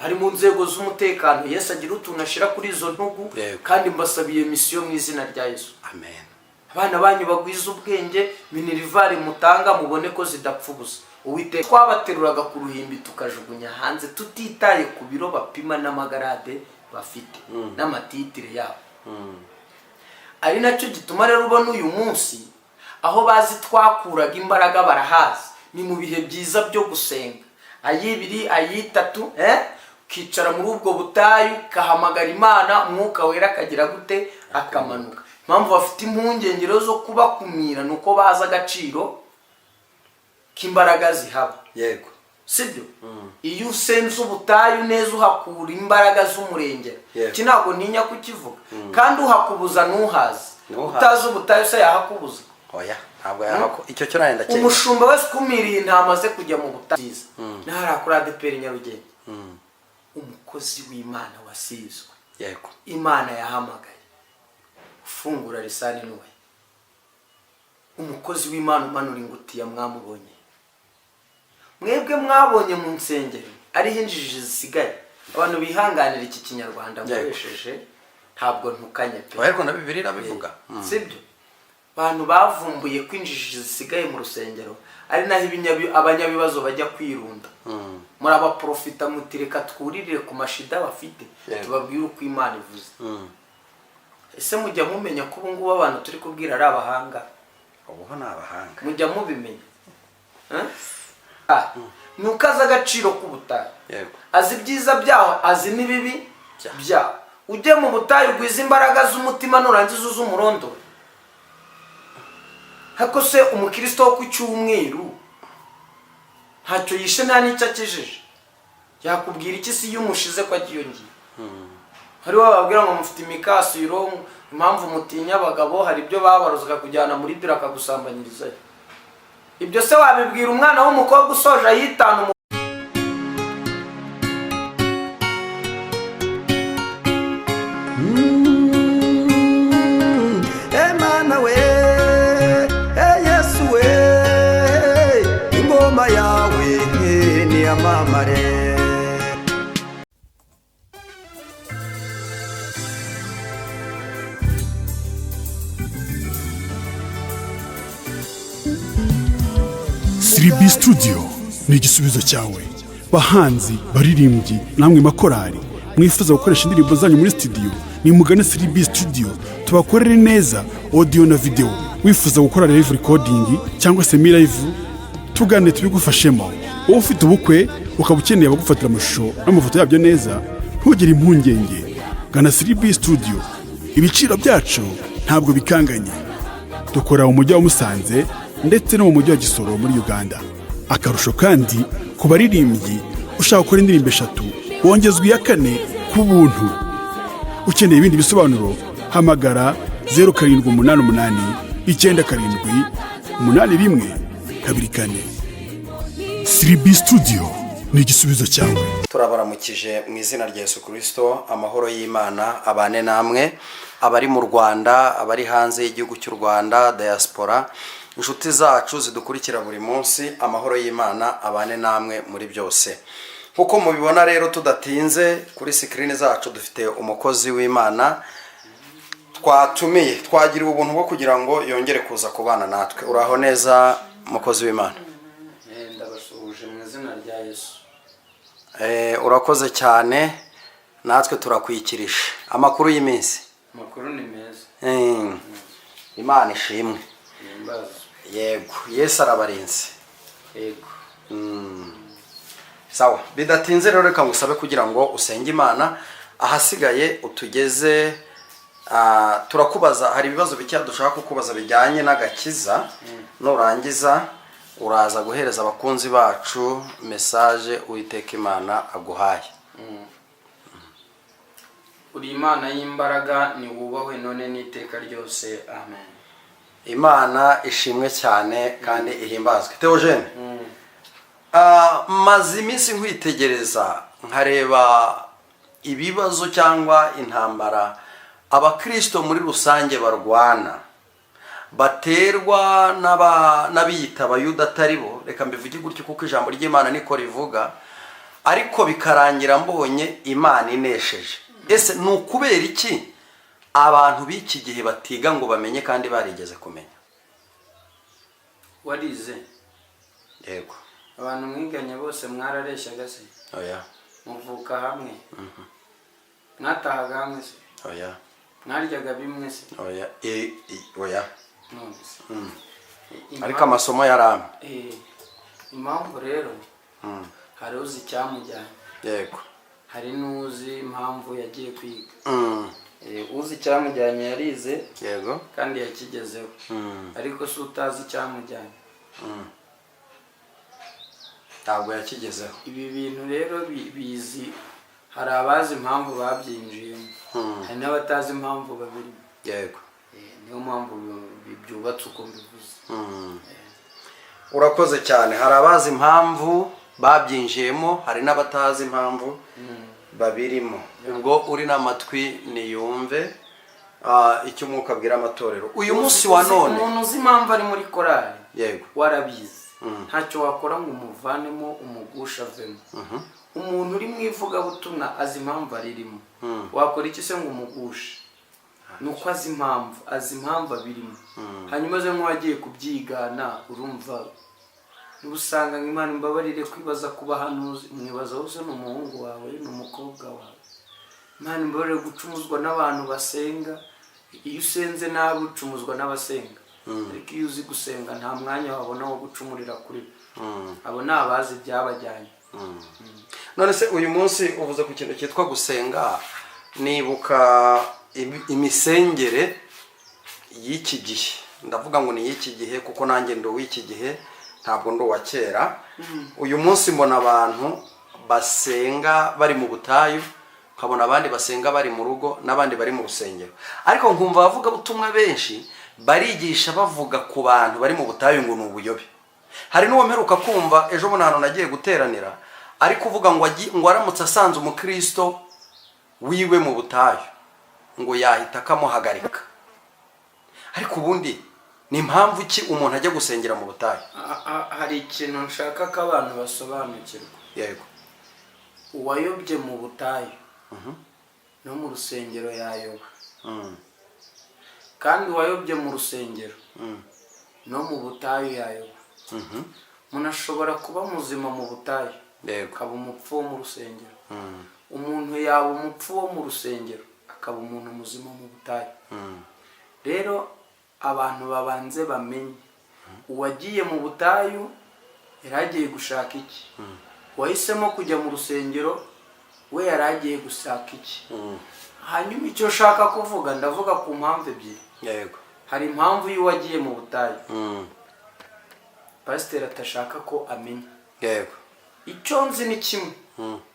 hari mu nzego z'umutekano. Yesu agira utuntu ashira kuri izo ntugu, kandi mbasabiye misiyo mu izina rya Yesu. Amen. Abana banyu bagwiza ubwenge, minerivare mutanga mubone ko zidapfa ubusa. Uwiteka twabateruraga ku ruhimbi tukajugunya hanze tutitaye ku biro bapima n'amagarade bafite n'amatitire yabo. Ari nacyo gituma rero ubona uyu munsi aho bazi twakuraga imbaraga barahazi. Ni mu bihe byiza byo gusenga, ayibiri ayitatu, ukicara muri ubwo butayu kahamagara Imana, umwuka wera akagira gute, akamanuka. Impamvu bafite impungengero zo kubakumira nuko baza agaciro k'imbaraga zihaba. Yego, sibyo? Iyo usenze ubutayu neza uhakura imbaraga z'umurengera, iki ntabwo ntinya kukivuga. Kandi uhakubuza ntuhazi. Utazi ubutayu se yahakubuza? Oya, ntabwo yahako. Icyo cyo nayenda cyane. Umushumba wese kumiriye intama ze kujya mu butayu. Nahara kuri ADPR Nyarugenge. Umukozi w'Imana wasizwe. Yego. Imana yahamagaye. Ufungura lisani nuwe. Umukozi w'Imana umanura ingutiya mwamubonye. Mwebwe mwabonye mu nsengero ari hinjije zisigaye. Abantu bihanganira iki kinyarwanda muresheje ntabwo ntukanye pe. Ariko na Bibiliya irabivuga. Sibyo? Abantu bavumbuye kwinjije zisigaye mu rusengero ari naho abanyabibazo bajya kwirunda. Muri abaprofita mutireka twuririre ku mashida bafite, tubabwire uko Imana ivuze. Ese mujya mumenya ko ubu ngubu abantu turi kubwira ari abahanga? Ubu ni abahanga. Mujya mubimenya. Nuko azi agaciro k'ubutayu. Azi ibyiza byaho, azi n'ibibi byaho. Ujye mu butayu ugwiza imbaraga z'umutima nurangiza uz'umurondoro. Hako se umukristo wo ku cyumweru ntacyo yishe nta n'icyo akijije, yakubwira iki si iyo umushize ko agiyongiye? Hari wababwira ngo mufite imikasiro, impamvu mutinya abagabo, hari ibyo babaruzwa kujyana muri biro akagusambanyirizayo. Ibyo se wabibwira umwana w'umukobwa usoje ayitanu? Emana we, Yesu we, ingoma yawe ni amamare. Siribi Studio ni igisubizo cyawe. Bahanzi, baririmbyi, namwe makorari mwifuza gukoresha indirimbo zanyu muri studio, ni mugane Siribi Studio tubakorere neza audio na video. Wifuza gukora live recording cyangwa se live, tugane tubigufashemo. Wowe ufite ubukwe ukaba ukeneye abagufatira amashusho n'amafoto yabyo neza, ntugire impungenge, gana Siribi Studio. Ibiciro byacu ntabwo bikanganye. Dukora mu mujyi wa Musanze ndetse no mu mujyi wa Gisoro muri Uganda. Akarusho kandi ku baririmbyi ushaka gukora indirimbo 3 wongezwa iya 4 ku buntu. Ukeneye ibindi bisobanuro hamagara 0788 97 8124. Siribi Studio ni igisubizo cyawe. Turabaramukije mu izina rya Yesu Kristo. Amahoro y'Imana abane namwe, abari mu Rwanda, abari hanze y'igihugu cy'u Rwanda, diaspora, inshuti zacu zidukurikira buri munsi. Amahoro y'Imana abane namwe muri byose. Nkuko mubibona rero, tudatinze kuri screen zacu dufite umukozi w'Imana twatumiye, twagiriwe ubuntu bwo kugira ngo yongere kuza kubana natwe. Uraho neza umukozi w'Imana? Ndabasuhuje mu izina rya Yesu. Urakoze cyane, natwe turakwikirisha. Amakuru y'iminsi? Amakuru ni meza. Imana ishimwe. Yego, Yesu arabarinze. Yego. Sawa, bidatinze rero reka ngusabe kugira ngo usenge Imana, ahasigaye utugeze. Turakubaza, hari ibibazo bike dushaka kukubaza bijyanye n'agakiza. Nurangiza uraza guhereza abakunzi bacu message Uwiteka Imana aguhaye. Uri Imana y'imbaraga, ni wubahwe none n'iteka ryose. Amen. Imana ishimwe cyane kandi ihimbazwe. Theogene, maze iminsi nkwitegereza nkareba ibibazo cyangwa intambara abakristo muri rusange barwana, baterwa n'abiyita abayuda atari bo. Reka mbivuge gutyo kuko ijambo ry'Imana niko rivuga. ariko bikarangira mbonye Imana inesheje. Ese ni ukubera iki abantu b'iki gihe batiga ngo bamenye kandi barigeze kumenya? Warize? Yego. Abantu mwiganye bose mwarareshyaga se? Oya. Muvuka hamwe? Mwatahaga hamwe se? Oya. Mwaryaga bimwe se? Oya. Oya. None se. Ariko amasomo yaramwe. Impamvu rero hari uzi icyamujyanye. Yego. Hari n'uzi impamvu yagiye kwiga. Uzi icyamujyanye yarize. Yego. Kandi yakigezeho. Ariko si utazi icyamujyanye. Ntabwo yakigezeho. Ibi bintu rero bizi, hari abazi impamvu babyinjiyemo, hari n'abatazi impamvu babirimo. Yego. Niyo mpamvu byubatse uko mbivuze. Urakoze cyane. Hari abazi impamvu babyinjiyemo, hari n'abatazi impamvu babirimo. Ubwo uri n'amatwi niyumve icyo umwuka abwira amatorero uyu munsi wa none. Umuntu uzi impamvu ari muri korali, yego, warabizi, ntacyo wakora ngo umuvanemo umugusha avemo. Umuntu uri mu ivugabutumwa azi impamvu aririmo, wakora iki se ngo umugushe? Nuko azi impamvu abirimo. Hanyuma ze nk'uwagiye kubyigana, urumva usanga Imana imbabarire kwibaza kuba hanuzi, mwibaza wose ni umuhungu wawe n'umukobwa wawe. Imana imbabarire gucumuzwa n'abantu basenga. Iyo usenze nabi ucumuzwa n'abasenga, ariko iyo uzi gusenga nta mwanya wabona wo gucumurira kuri abo ni abazi byabajyanye. None se uyu munsi uvuze ku kintu cyitwa gusenga, nibuka imisengere y'iki gihe. Ndavuga ngo ni y'iki gihe kuko nanjye ndo w'iki gihe, ntabwo ndo wa kera. Uyu munsi mbona abantu basenga bari mu butayu, nkabona abandi basenga bari mu rugo, n'abandi bari mu rusengero. Ariko nkumva bavuga butumwa benshi barigisha bavuga ku bantu bari mu butayu ngo ni ubuyobe. Hari n'uwo mperuka kumva ejo bundi ahantu nagiye guteranira, ariko uvuga ngo aramutse asanze umukristo wiwe mu butayu ngo yahita akamuhagarika. Ariko ubundi ni impamvu ki umuntu ajya gusengera mu butayu? Hari ikintu nshaka ko abantu basobanukirwa. Yego. Uwayobye mu butayu no mu rusengero yayoba. Kandi uwayobye mu rusengero no mu butayu yayoba. Umuntu ashobora kuba muzima mu butayu, akaba umupfu wo mu rusengero. Umuntu yaba umupfu wo mu rusengero akaba umuntu muzima mu butayu. Rero abantu babanze bamenye uwagiye mu butayu yaragiye gushaka iki, wahisemo kujya mu rusengero we yaragiye gushaka iki. Hanyuma icyo ushaka kuvuga, ndavuga ku mpamvu ebyiri. Yego. Hari impamvu y'uwagiye mu butayu pasiteri atashaka ko amenya. Yego. Icyo nzi ni kimwe,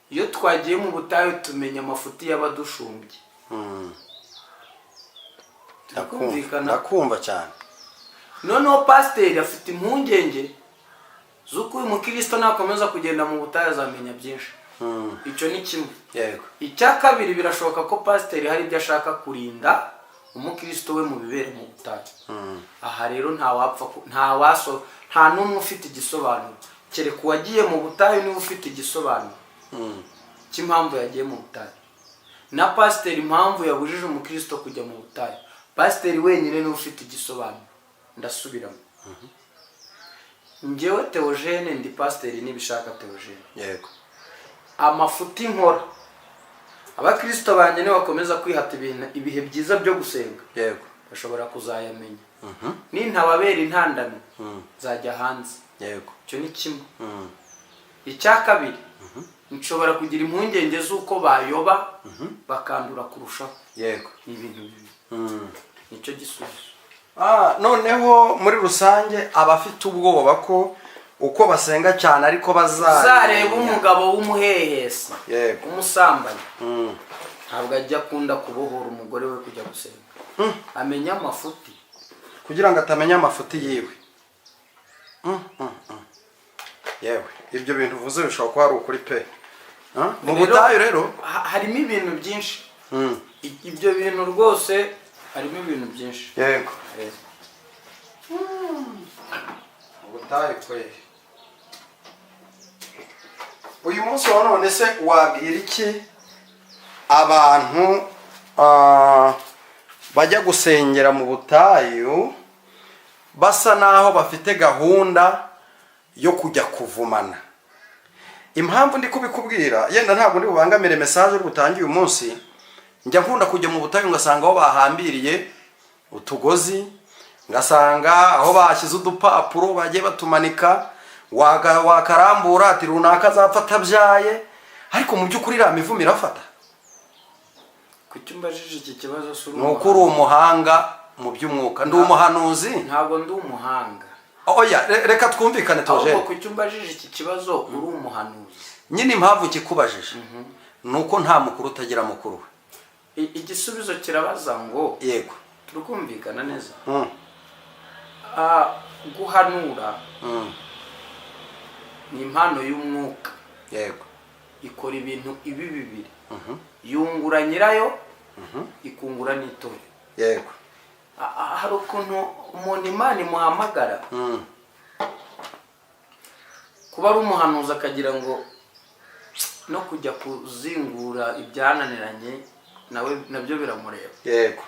iyo twagiye mu butayu tumenya amafuti y'abadushumbye. Ndakumva cyane. Noneho pasiteri afite impungenge z'uko uyu mukristo nakomeza kugenda mu butayu azamenya byinshi. Icyo ni kimwe. Yego. Icya kabiri, birashoboka ko pasiteri hari ibyo ashaka kurinda umukristo we mu bibere mu butayu. Aha rero nta n'umwe ufite igisobanuro, kereka uwagiye mu butayu niwe ufite igisobanuro cy'impamvu yagiye mu butayu. Na pasiteri impamvu yabujije umukristo kujya mu butayu, pasiteri wenyine niwe ufite igisobanuro. Ndasubiramo. Njyewe Theogene ndi pasiteri nibishaka Theogene. Yego. Amafuti nkora, abakristo banjye niba bakomeza kwihata ibihe byiza byo gusenga, yego, bashobora kuzayamenya. Nintababera intandano nzajya hanze. Yego. Icyo ni kimwe. Icya kabiri, nshobora kugira impungenge z'uko bayoba bakandura kurushaho. Yego. Ni ibintu bibi. Nicyo gisubizo. Noneho muri rusange abafite ubwoba ko uko basenga cyane ariko bazareba umugabo w'umuhehesi, yego, umusambanyi, ntabwo ajya akunda kubohora umugore we kujya gusenga. Amenya amafuti kugira ngo atamenya amafuti yiwe. Yewe, ibyo bintu uvuze bishobora kuba ari ukuri pe. Mu butayu rero harimo ibintu byinshi. Ibyo bintu rwose harimo ibintu byinshi. Yego. Ubutayu kwe. uyu munsi wa none se wabwira iki abantu bajya gusengera mu butayu basa naho bafite gahunda yo kujya kuvumana? Impamvu ndi kubikubwira, yenda ntabwo ndi bubangamire message uri butangiye uyu munsi, njya nkunda kujya mu butayu ngasanga aho bahambiriye utugozi, ngasanga aho bashyize udupapuro bagiye batumanika, wakarambura ati runaka azapfata byaye, ariko mu by'ukuri iriya mivumo irafata. Kuki umbajije iki kibazo suru? Nuko uri umuhanga mu by'umwuka. Ndi umuhanuzi? Ntabwo ndi umuhanga. Oya, reka twumvikane toje. Ahubwo kuki umbajije iki kibazo uri umuhanuzi? Nyine impamvu kikubajije nuko nta mukuru utagira mukuru. Igisubizo kirabaza ngo yego, turukumvikana neza. Guhanura ni impano y'umwuka. Yego. Ikora ibintu ibi bibiri. Yungura nyirayo, ikungura n'itore. Yego. Hari ukuntu umuntu Imana imuhamagara kuba ari umuhanuzi akagira ngo no kujya kuzingura ibyananiranye nawe nabyo biramureba. Yego.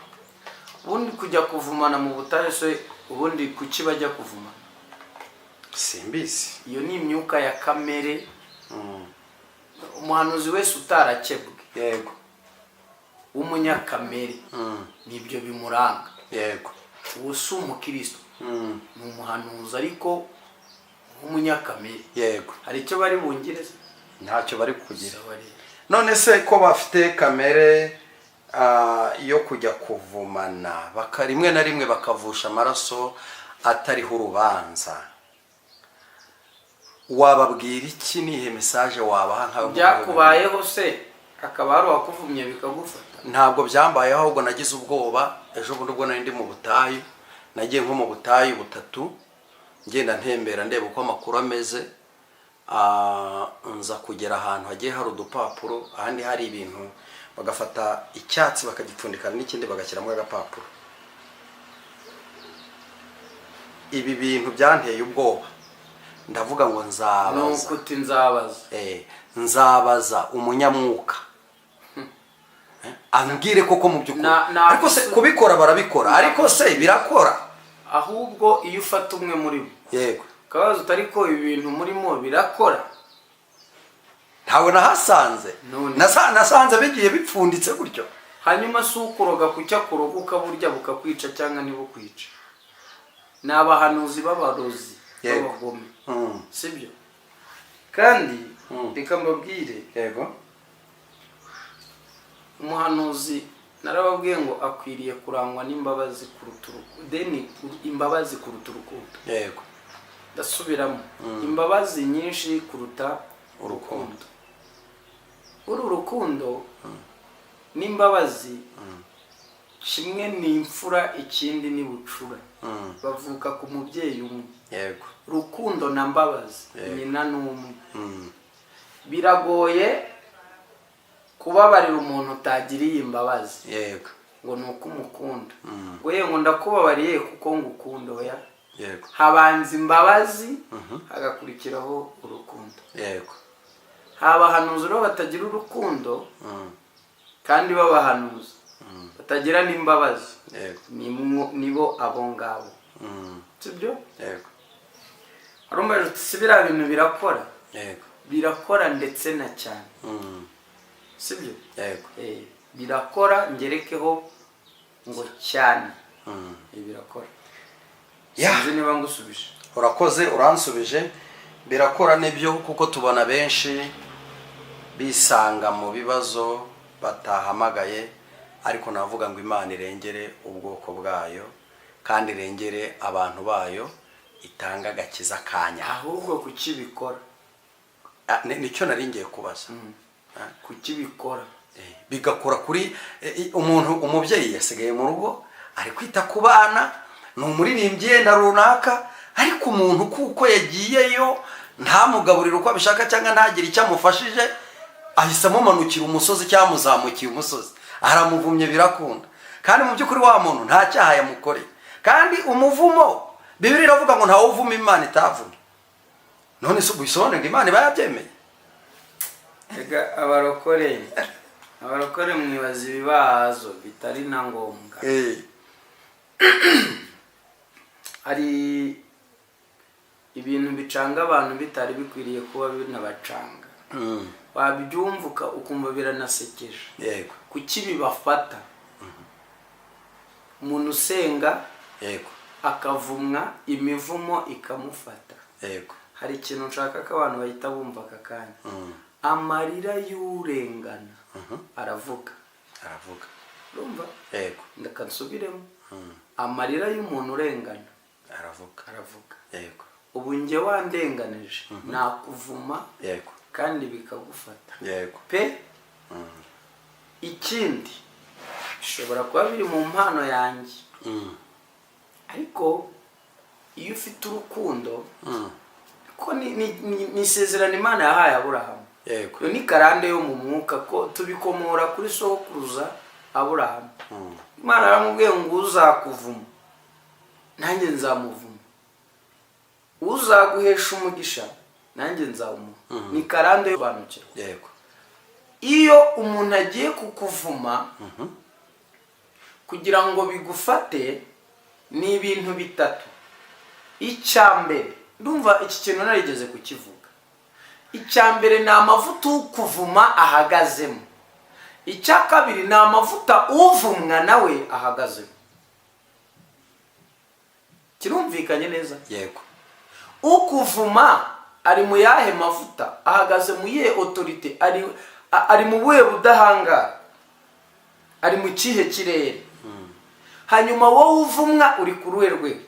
Ubundi kujya kuvumana mu butayu se ubundi kuki bajya kuvumana? Simbizi. Iyo ni imyuka ya kamere. Umuhanuzi wese utarakebwe. Yego. Umunyakamere. Nibyo bimuranga. Yego. Uwo si umukristo. Ni umuhanuzi ariko umunyakamere. Yego. Hari icyo bari bungireze? Ntacyo bari kugira. None se ko bafite kamere yo kujya kuvumana, rimwe na rimwe bakavusha amaraso atariho urubanza, wababwira iki? Nihe message wabaha nkawe? Byakubayeho se akaba hari wakuvumye bikagufata? Ntabwo byambayeho, ahubwo nagize ubwoba. Ejo bundi ubwo nari ndi mu butayu, nagiye nko mu butayu butatu, ngenda ntembera ndeba uko amakuru ameze, nza kugera ahantu hagiye hari udupapuro, ahandi hari ibintu bagafata icyatsi bakagipfundikana n'ikindi bagashyiramo agapapuro. Ibi bintu byanteye ubwoba, ndavuga ngo nzabaza. Nuko uti nzabaza. Nzabaza umunyamwuka ambwire koko mu by'ukuri. Ariko se kubikora barabikora, ariko se birakora? Ahubwo iyo ufata umwe muri bo. Yego. Kabazo utariko ibintu murimo birakora. Ntawe nahasanze. Nasanze bigiye bipfunditse gutyo. Hanyuma si ukuroga kucya kuroga ukaburya bukakwica cyangwa ntibukwica. Ni abahanuzi b'abarozi b'abagome. Sibyo? Kandi reka mbabwire. Yego. Umuhanuzi narababwiye ngo akwiriye kurangwa n'imbabazi kuruta imbabazi kuruta urukundo. Yego. Ndasubiramo. Imbabazi nyinshi kuruta urukundo. Uru rukundo n'imbabazi kimwe ni imfura, ikindi ni bucura. Bavuka ku mubyeyi umwe. Yego. Rukundo na mbabazi nyina n'umwe. Biragoye kubabarira umuntu utagiriye imbabazi. Yego. Ngo nuko umukunda. Ngo ngo ndakubabariye kuko ngukunda. Oya. Yego. Habanza imbabazi hagakurikiraho urukundo. Yego. Abahanuzi rero batagira urukundo kandi babahanuza batagira n'imbabazi. Yego. Nibo abo ngabo. Sibyo? Yego. Arumva si biriya bintu birakora? Yego. Birakora ndetse na cyane. Sibyo? Yego. Birakora ngerekeho ngo cyane. Birakora. Sinzi niba ngusubije. Urakoze, uransubije. Birakora nibyo kuko tubona benshi bisanga mu bibazo batahamagaye, ariko navuga ngo Imana irengere ubwoko bwayo kandi irengere abantu bayo, itanga agakiza kanya. Ahubwo kuki bikora? Nicyo nari ngiye kubaza. Kuki bikora? Bigakora kuri umuntu, umubyeyi yasigaye mu rugo ari kwita ku bana, ni umuririmbyi yenda runaka, ariko umuntu kuko yagiyeyo ntamugaburira uko abishaka cyangwa ntagire icyo amufashije, ahise amumanukira umusozi cyangwa amuzamukiye umusozi, aramuvumye birakunda. Kandi mu by'ukuri wa muntu nta cyaha yamukoreye. Kandi umuvumo Bibiliya iravuga ngo ntawe uvuma Imana itavumye. None se ubisobanura ngo Imana iba yabyemeye? Ega abarokore mwibaza ibibazo bitari na ngombwa. Hari ibintu bicanga abantu bitari bikwiriye kuba binabacanga. Wabyumvuka ukumva biranasekeje. Yego. Kuki bibafata? Umuntu usenga Yego. akavumwa imivumo ikamufata. Yego. Hari ikintu nshaka ko abantu bahita bumva aka kanya. Amarira y'urengana aravuga. Urumva? Yego. Ndakansubiremo. Amarira y'umuntu urengana aravuga. Yego. Ubu njye wandenganije nakuvuma. Yego. Kandi bikagufata. Yego. Pe ikindi bishobora kuba biri mu mpano yanjye. Ariko iyo ufite urukundo ko ni isezerano Imana yahaye Aburahamu. Yego. Yo ni karande yo mu mwuka ko tubikomora kuri sokuruza Aburahamu. Imana yaramubwiye ngo uzakuvuma nanjye nzamuvuma, uzaguhesha umugisha nanjye nzawumuha. Ni karande yo banukirwa. Yego. Iyo umuntu agiye kukuvuma kugira ngo bigufate ni ibintu bitatu. Icyambere, ndumva iki kintu narigeze kukivuga. Icyambere ni amavuta ukuvuma ahagazemo. Icya kabiri ni amavuta uvumwa nawe ahagazemo. Kirumvikanye neza? Yego. Ukuvuma ari mu yahe mavuta, ahagaze mu ye autorite, ari mu buhe budahangara, ari mu kihe kirere. Hanyuma wowe uvumwa uri ku ruhe rwego.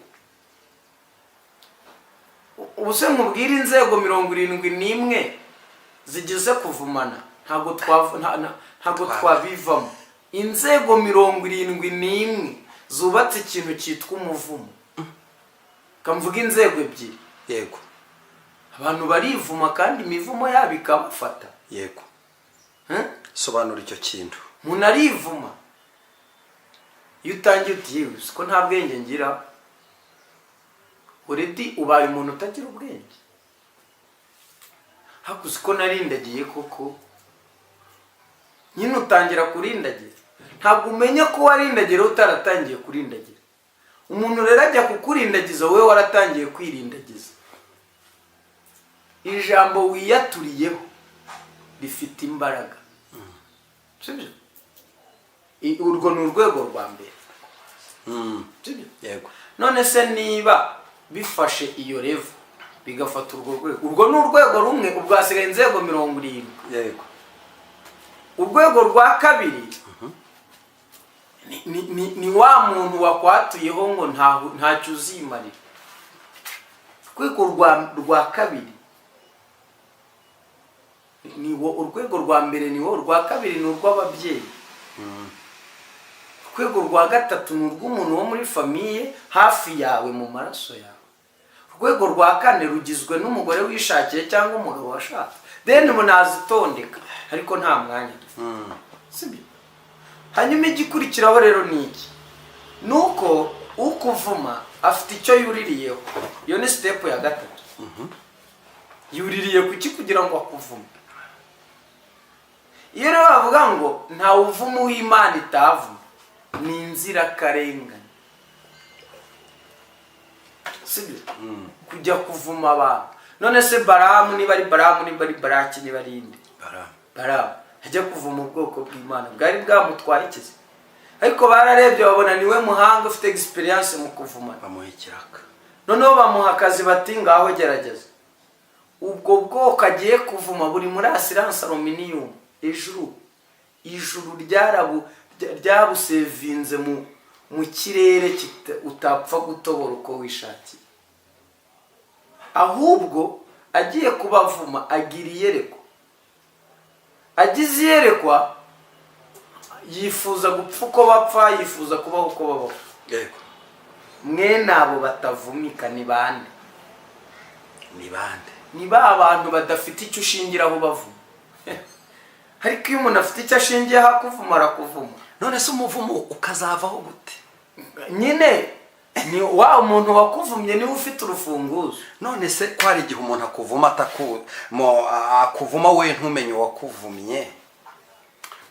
Ubuse nkubwira inzego 71 zigize kuvumana ntago twabivamo. Inzego 71 zubatse ikintu cyitwa umuvumo. Kamvuga inzego ebyiri. Yego. Abantu barivuma kandi imivumo yabo ikabafata. Yego. Sobanura icyo kintu. Umuntu arivuma. Iyo utangiye uti ko nta bwenge ngira, uredi ubaye umuntu utagira ubwenge. Hakuzi ko narindagiye koko. Nyine utangira kurindagira. Ntabwo umenya ko warindagira utaratangiye kurindagira. Umuntu rero ajya kukurindagiza wowe waratangiye kwirindagiza. Ijambo wiyaturiyeho rifite imbaraga. Sibyo? Urwo ni urwego rwa mbere. Yego. None se niba bifashe iyo revo bigafata urwo rwego, urwo ni urwego rumwe, ubwo hasigaye inzego 70. Yego. Urwego rwa kabiri ni wa muntu wakwatuyeho ngo ntacyo uzimarira. Urwego rwa kabiri ni wo, urwego rwa mbere ni wo, urwa kabiri ni urw'ababyeyi. Urwego rwa gatatu ni urw'umuntu wo muri famiye hafi yawe mu maraso yawe. Urwego rwa kane rugizwe n'umugore wishakiye cyangwa umugabo washatse. Then munazitondeka ariko nta mwanya. Sibyo? Hanyuma igikurikiraho rero ni iki? Nuko ukuvuma afite icyo yuririyeho. Iyo ni step ya gatatu. Yuririye kuki kugira ngo akuvume. Iyo rero bavuga ngo nta uvumu w'Imana itavuma, ni inzira karengane. Sibyo? Kujya kuvuma abantu. None se Baramu niba ari Baramu, niba ari Baraki, niba ari indi? Baramu ajya kuvuma ubwoko bw'Imana bwari bwamutwaye ikizi. Ariko bararebye babona niwe muhanga ufite experience mu kuvuma, bamuha ikiraka. Noneho bamuha akazi bati ngaho gerageza. Ubwo bwoko agiye kuvuma buri muri assurance aluminium. Ijuru ryabusevinze mu kirere utapfa gutobora uko wishakiye. Ahubwo agiye kubavuma agira iyerekwa. Agize iyerekwa yifuza gupfa uko bapfa, yifuza kubaho uko babaho. Yego. Mwene abo batavumika ni bande? Ni ba abantu badafite icyo ushingiraho bavuma. Ariko iyo umuntu afite icyo ashingiyeho akuvuma arakuvuma. None se umuvumo ukazavaho gute? Nyine ni wa umuntu wakuvumye niwe ufite urufunguzo. none se ko hari igihe umuntu akuvuma akuvuma we ntumenye uwakuvumye,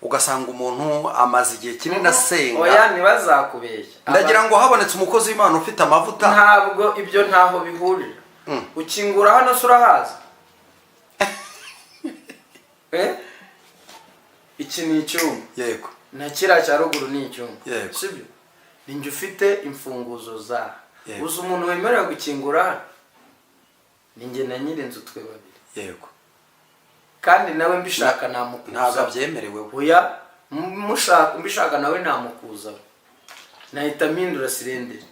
ugasanga umuntu amaze igihe kinini asenga. Oya ntibazakubeshya. ndagira ngo habonetse umukozi w'Imana ufite amavuta. Ntabwo ibyo ntaho bihurira. Ukingura hano se urahaza? Iki ni icyumba. Yego. Na kiriya cya ruguru ni icyumba. Yego. Sibyo? Ninjye ufite imfunguzo za. Yego. Uzi umuntu wemerewe gukingura hano? Ninjye na nyirinzu twe babiri. Yego. Kandi nawe mbishaka namukuza. ntabwo abyemerewe. Oya mbishaka nawe namukuza. Nahita mpindura sirenderi.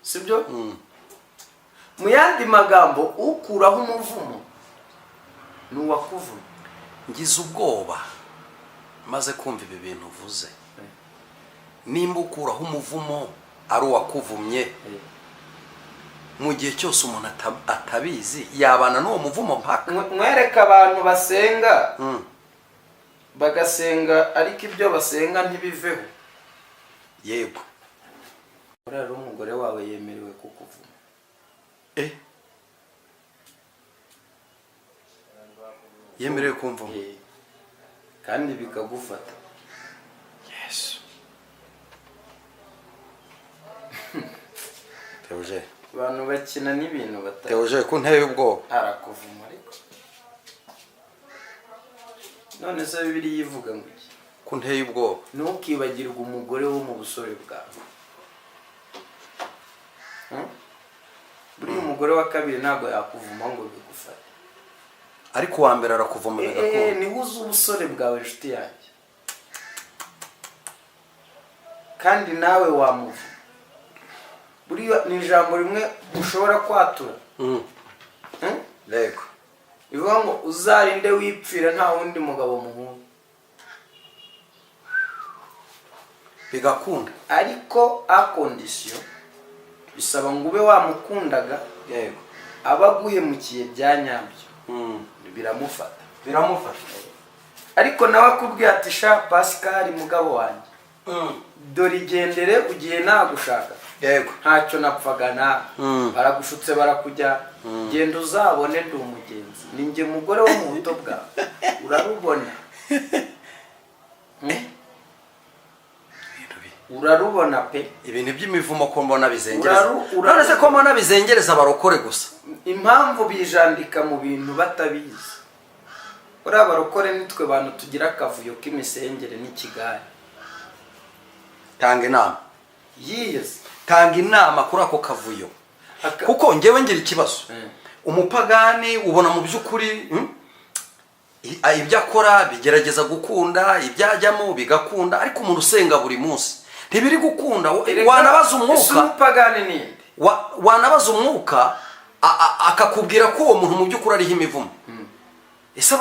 Sibyo? Mu yandi magambo ukuraho umuvumo ni uwakuvuma. ngize ubwoba maze kumva ibi bintu uvuze. nimba ukuraho umuvumo ari uwakuvumye, mu gihe cyose umuntu atabizi yabana n'uwo muvumo mpaka. Mwereka abantu basenga bagasenga ariko ibyo basenga ntibiveho. Yego. Urara umugore wawe yemerewe kukuvuma. yemerewe kumvuma. Kandi bikagufata. Yesu. Teoje. Abantu bakina n'ibintu batari. Teoje ko nteye ubwoba. Arakuvuma ariko. None se Bibiliya ivuga ngo iki? Ko nteye ubwoba. Ntukibagirwe umugore wo mu busore bwawe. Buriya umugore wa kabiri ntabwo yakuvuma ngo bigufate. Ariko wa mbere arakuvuma bigakunda. Niho uzi ubusore bwawe inshuti yanjye. Kandi nawe wamuvuma. Buriya ni ijambo rimwe ushobora kwatura. Yego. Bivuga ngo uzarinde wipfira nta wundi mugabo muhungu. Bigakunda. Ariko a condition bisaba ngo ube wamukundaga. Yego. Abaguhemukiye bya nyabyo. Biramufata. Ariko nawe akubwiye ati sha Pascal mugabo wanjye. Dore igendere ugiye nagushaka. Yego. Ntacyo napfaga na. Baragushutse barakujya. Genda uzabone ndi umugenzi. Ninjye mugore wo mu buto bwawe. Urarubona. Urarubona pe. Ibintu by'imivumo ko mbona bizengereza. None se ko mbona bizengereza abarokore gusa. Impamvu bijandika mu bintu batabizi. Uri abarokore nitwe bantu tugira akavuyo k'imisengere n'ikigare. Tanga inama. Yes. Tanga inama kuri ako kavuyo. Kuko ngewe ngira ikibazo. Umupagani ubona mu by'ukuri ibyo akora bigerageza gukunda, ibyajyamo bigakunda, ariko umuntu usenga buri munsi ntibiri gukunda. Wanabaza umwuka. Umupagani ninde? Wanabaza umwuka akakubwira ko uwo muntu mu by'ukuri ariho imivumo. Ese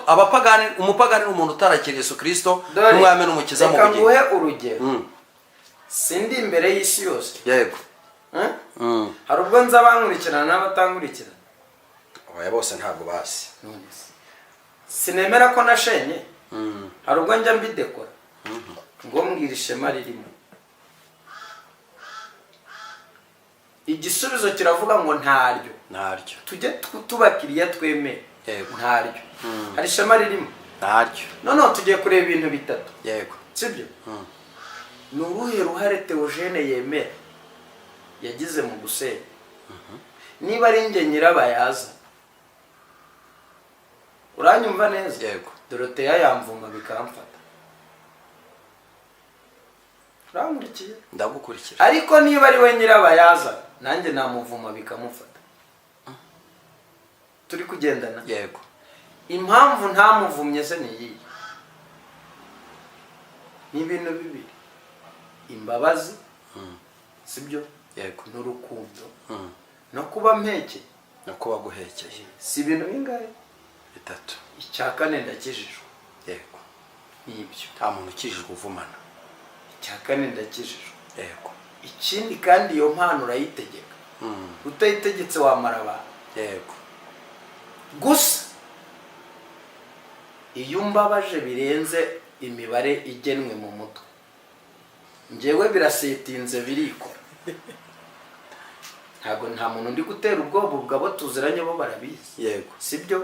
abapagani, umupagani n'umuntu utarakira Yesu Kristo n'umwami n'umukiza mu bugingo. Reka nguhe urugero. Sindi imbere y'isi yose. Yego. Hari ubwo nza abankurikirana n'abatankurikirana. Oya bose ntabwo basi. Sinemera ko nashenye. Hari ubwo njya mbidekora. Ngo mbwira ishema ririmo. Igisubizo kiravuga ngo ntaryo. Ntaryo. Tujye tubakiriya twemeye. Yego. Ntaryo. Hari ishema ririmo. Ntaryo. None tugiye kureba ibintu bitatu. Yego. Sibyo? Ni uruhe ruhare Theogene yemera yagize mu gusenya? Niba ari njye nyirabayaza. Uranyumva neza? Yego. Dorothea yamvuma bikamfata. Uramurikiye? Ndagukurikira. Ariko niba ari we nyirabayaza, nanjye namuvuma bikamufata. Turi kugendana? Yego. Impamvu ntamuvumye se ni iyi. Ni ibintu bibiri. Imbabazi. Sibyo? Yego. N'urukundo. No kuba mpeke. No kuba guhekeye. Si ibintu bingahe? Bitatu. Icya kane ndakijijwe. Yego. Nibyo. Nta muntu ukijijwe uvumana. Icya kane ndakijijwe. Yego. Ikindi kandi iyo mpano urayitegeka. Utayitegetse wamara abantu. Yego. Gusa iyo umbabaje birenze imibare igenwe mu mutwe, njyewe birasetinze birikora ntabwo nta muntu ndi gutera ubwoba ubwo tuziranye bo barabizi yego sibyo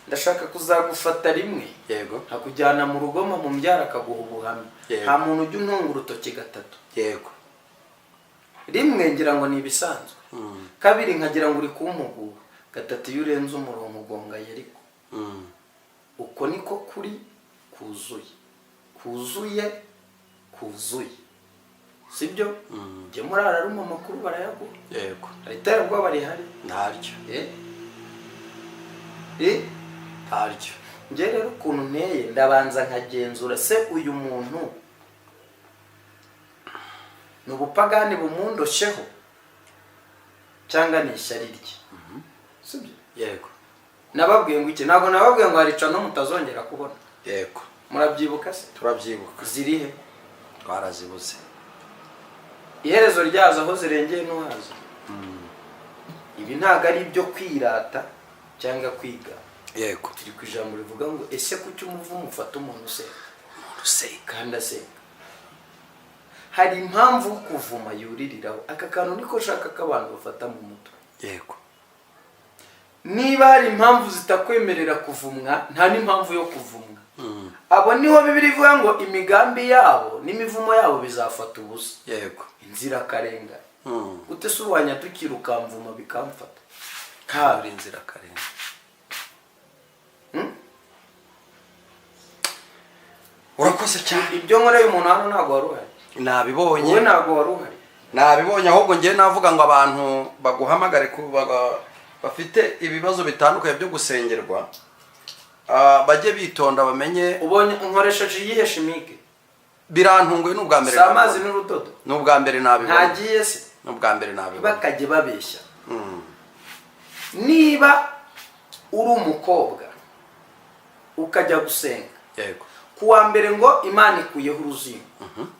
ndashaka kuzagufata rimwe yego nkakujyana mu rugo mu mbyara akaguha ubuhamya nta muntu ujya untunga urutoki gatatu yego rimwe ngira ngo ni ibisanzwe kabiri nkagira ngo uri kumpugura gatatu iyo urenze umurongo ugongaye ariko uko niko kuri kuzuye sibyo njye murara rumwe amakuru barayaguha yego hari iterabwoba rihari ntaryo ntaryo njye rero ukuntu nteye ndabanza nkagenzura se uyu muntu ni ubupagani bumundosheho cyangwa ni ishyari rye sibyo yego nababwiye ngo iki ntabwo nababwiye ngo harica no mutazongera kubona yego murabyibuka se turabyibuka zirihe twarazibuze iherezo ryazo aho zirengeye ntuhazi ibi ntabwo ari ibyo kwirata cyangwa kwiga yego turi ku ijambo rivuga ngo ese kuki umuvumo ufata umuntu useka kandi aseka hari impamvu kuvuma yuririraho aka kantu niko ushaka ko abantu bafata mu mutwe yego niba hari impamvu zitakwemerera kuvumwa nta n'impamvu yo kuvumwa abo niho bibiri ivuga ngo imigambi yabo n'imivumo yabo bizafata ubusa yego inzirakarengane ute se urwanya tukirukamvuma bikamfata kabiri inzirakarengane urakoze cyane ibyo nkoreye umuntu hano ntabwo wari uhari nabibonye wowe ntabwo wari uhari nabibonye ahubwo ngewe navuga ngo abantu baguhamagare bafite ibibazo bitandukanye byo gusengerwa bajye bitonda bamenye ubonye nkoresheje iyihe shimike birantunguye n'ubwa mbere si amazi n'urudodo n'ubwa mbere nabibonye ntagiye se n'ubwa mbere nabibonye bakajye babeshya niba uri umukobwa ukajya gusenga yego kuwa mbere ngo Imana ikuyeho uruzingo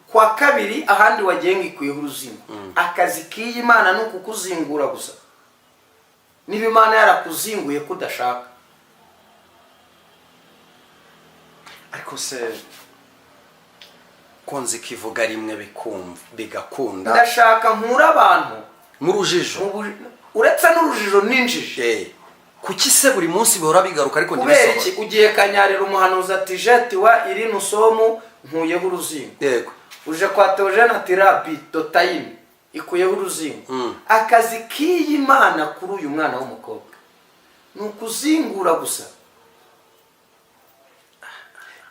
kwa kabiri ahandi wagiye ngo ikuyeho uruzingo akazi k'iyi Imana ni ukukuzingura gusa niba Imana yarakuzinguye kudashaka ariko se konzi kivuga rimwe bigakunda ndashaka nkura abantu mu rujijo uretse n'urujijo n'injiji kuki se buri munsi bihora bigaruka ariko kubera iki ugiye kanyarira umuhanuzi ati jeti wa iri nusomu nkuyeho uruzingo yego uje kwa Theogene ati rabi dotayime ikuyeho uruzingo akazi k'iyi Mana kuri uyu mwana w'umukobwa ni ukuzingura gusa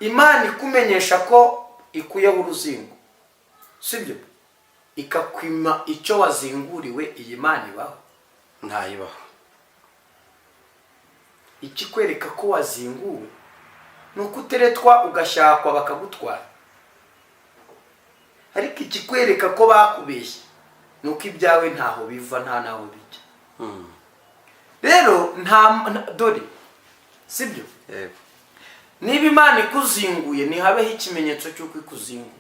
Imana ikumenyesha ko ikuyeho uruzingo sibyo ikakwima icyo wazinguriwe iyi Mana ibaho ntayibaho ikikwereka ko wazinguwe ni uko uteretwa ugashakwa bakagutwara ariko ikikwereka ko bakubeshye ni uko ibyawe ntaho biva nta naho bijya rero dore sibyo niba Imana ikuzinguye ntihabeho ikimenyetso cy'uko ikuzinguye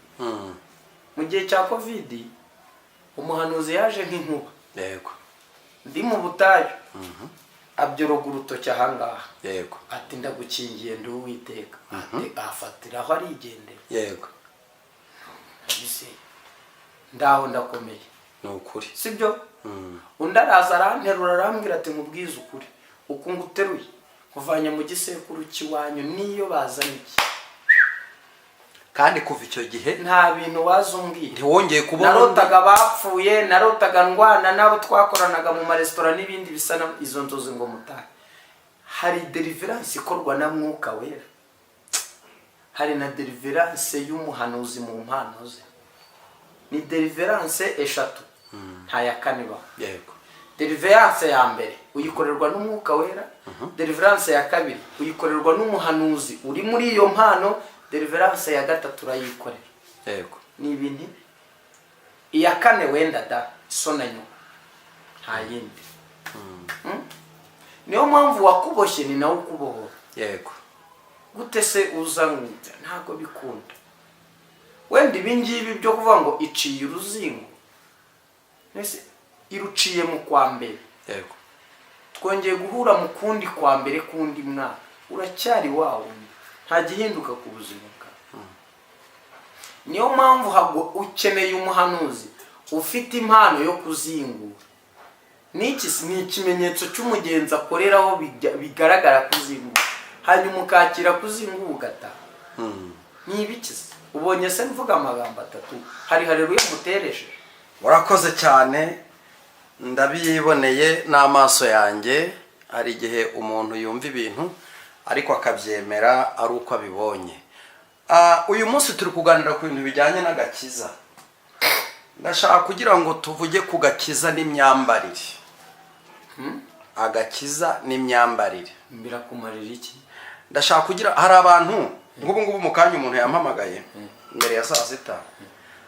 mu gihe cya covid umuhanuzi yaje nk'inkuba yego ndi mu butayu abyoroga urutoki ahangaha yego ati ndagukingiye ndi Uwiteka ati afatiraho arigendera yego ndaho ndakomeye ni ukuri sibyo undi araza aranterura arambwira ati nkubwize ukuri uko nguteruye kuvanya mu gisekuru cy'iwanyu niyo bazana iki kandi kuva icyo gihe nta bintu wazumbwira ntiwongeye kubona narotaga bapfuye narotaga ndwana nabo twakoranaga mu maresitora n'ibindi bisa izo nzozi ngo mutahe hari deliverance ikorwa na Mwuka Wera hari na deliverance y'umuhanuzi mu mpano ze ni deliverance eshatu nta ya kane ba yego deliverance ya mbere uyikorerwa n'Umwuka Wera deliverance ya kabiri uyikorerwa n'umuhanuzi uri muri iyo mpano deliverance ya gatatu urayikorera yego ni ibintu iya kane wenda da so na nyuma nta yindi niyo mpamvu wakuboshye ni nawe ukubohora yego gute se uza ntabwo bikunda wenda ibingibi byo kuvuga ngo iciye uruzingo mbese iruciye mu kwa mbere yego twongeye guhura mu kundi kwa mbere kundi mwaka uracyari wawe nta gihinduka ku buzima bwawe niyo mpamvu ukeneye umuhanuzi ufite impano yo kuzingura. N'iki ni ikimenyetso cy'umugenzi akoreraho bigaragara kuzingura, hanyuma ukakira kuzingura ugataha. Ni ibikiza. Ubonye se mvuga amagambo atatu, hari haleluya muteresheje. Murakoze cyane, ndabiboneye n'amaso yanjye. Hari igihe umuntu yumva ibintu ariko akabyemera ari uko abibonye. Uyu munsi turi kuganira ku bintu bijyanye n'agakiza. Ndashaka kugira ngo tuvuge ku gakiza n'imyambarire. Agakiza n'imyambarire Birakumarira iki? Ndashaka kugira, hari abantu ngubu mu kanya umuntu yampamagaye mbere ya saa sita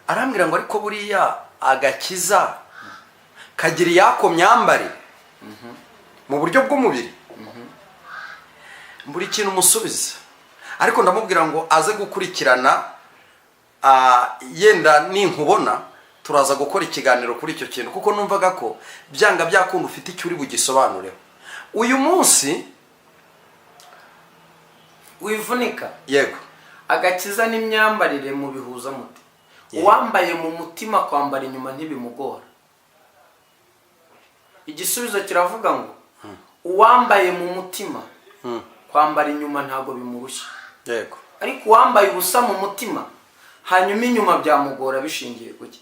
arambwira ngo ariko buriya agakiza kagira iyako myambarire mu buryo bw'umubiri. Buri kintu umusubiza, ariko ndamubwira ngo aze gukurikirana, yenda ninkubona turaza gukora ikiganiro kuri icyo kintu, kuko numvaga ko byanga byakunda ufite icyo uri bugisobanureho. Uyu munsi wivunika. Yego. Agakiza n'imyambarire mu bihuza muti. Uwambaye mu mutima kwambara inyuma ntibimugora. Igisubizo kiravuga ngo uwambaye mu mutima kwambara inyuma ntago bimurushya. Yego. Ariko uwambaye ubusa mu mutima hanyuma inyuma byamugora bishingiye kuki?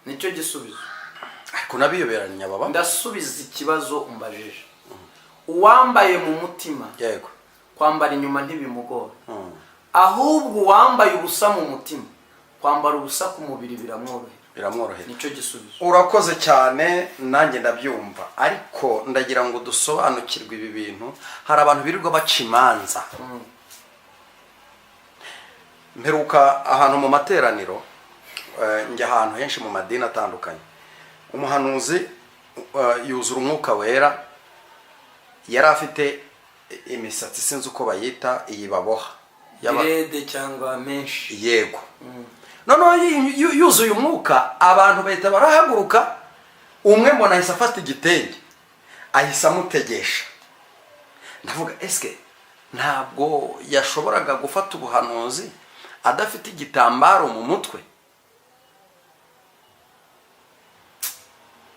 Nicyo gisubizo. Ariko nabiyoberanya baba. Ndasubiza ikibazo umbajije. Uwambaye mu mutima Yego. kwambara inyuma ntibimugora. Ahubwo uwambaye ubusa mu mutima kwambara ubusa ku mubiri biramworohera. Nicyo gisubizo. Urakoze cyane, nanjye ndabyumva, ariko ndagira ngo dusobanukirwe ibi bintu. Hari abantu birirwa baca imanza. Mperuka ahantu mu materaniro, njya ahantu henshi mu madini atandukanye. Umuhanuzi yuzura umwuka wera, yari afite imisatsi sinzi uko bayita, iyi baboha direde cyangwa menshi. Yego. Noneho yuzuye umwuka, abantu bahita barahaguruka, umwe mbona ahise afata igitenge ahise amutegesha. Ndavuga eske ntabwo yashoboraga gufata ubuhanuzi adafite igitambaro mu mutwe?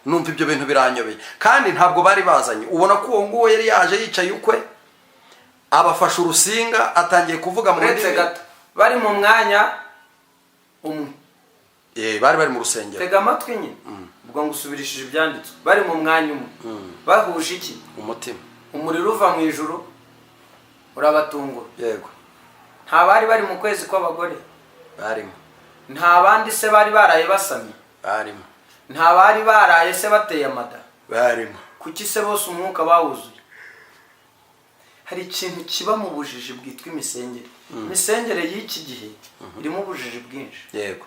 Numva ibyo bintu biranyobeye, kandi ntabwo bari bazanye. Ubona ko uwo nguwo yari yaje yicaye ukwe, abafashe urusinga atangiye kuvuga mu ndimi gato. Bari mu mwanya umwe. Bari mu rusengero. Tega amatwi nyine. Ubwo ngusubirishije ibyanditswe. Bari mu mwanya umwe. Bahuje iki? Umutima. Umuriro uva mu ijuru urabatungura. Yego. Nta bari mu kwezi kw'abagore? Barimo. Nta bandi se bari baraye basamye? Barimo. Nta bari baraye se bateye amada? Barimo. Kuki se bose umwuka bawuzuye? Hari ikintu kiba mu bujiji bwitwa imisengere. Imisengere y'iki gihe irimo ubujiji bwinshi. Yego.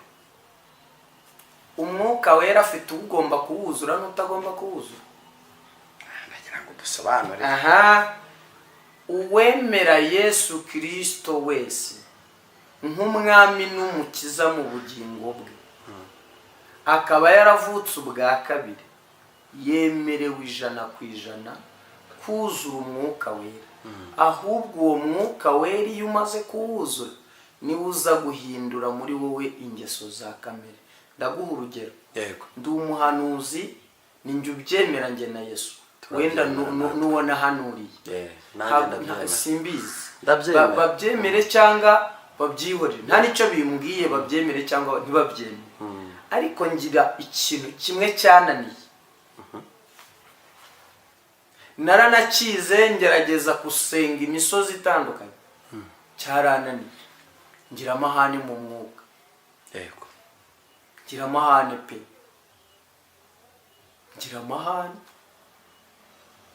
Umwuka wera afite ugomba kuwuzura n'utagomba kuwuzura. Ndagira ngo dusobanure. Uwemera Yesu Kristo wese nk'umwami n'umukiza mu bugingo bwe, akaba yaravutse ubwa kabiri, yemerewe 100% kuzura umwuka wera. Ahubwo uwo mwuka wera iyo umaze kuwuzura niwe uza guhindura muri wowe ingeso za kamere. Ndaguha urugero. Yego. Ndi umuhanuzi, ninjye ubyemera njye na Yesu. Wenda nuwo nahanuriye. Simbizi. Babyemere cyangwa babyihorere. Nta nicyo bimbwiye, babyemere cyangwa ntibabyemere. Ariko ngira ikintu kimwe cyananiye. Naranakize ngerageza gusenga imisozi itandukanye. Cyarananiye. Ngira amahane mu mwuka. Yego. Ngira amahane pe. Ngira amahane.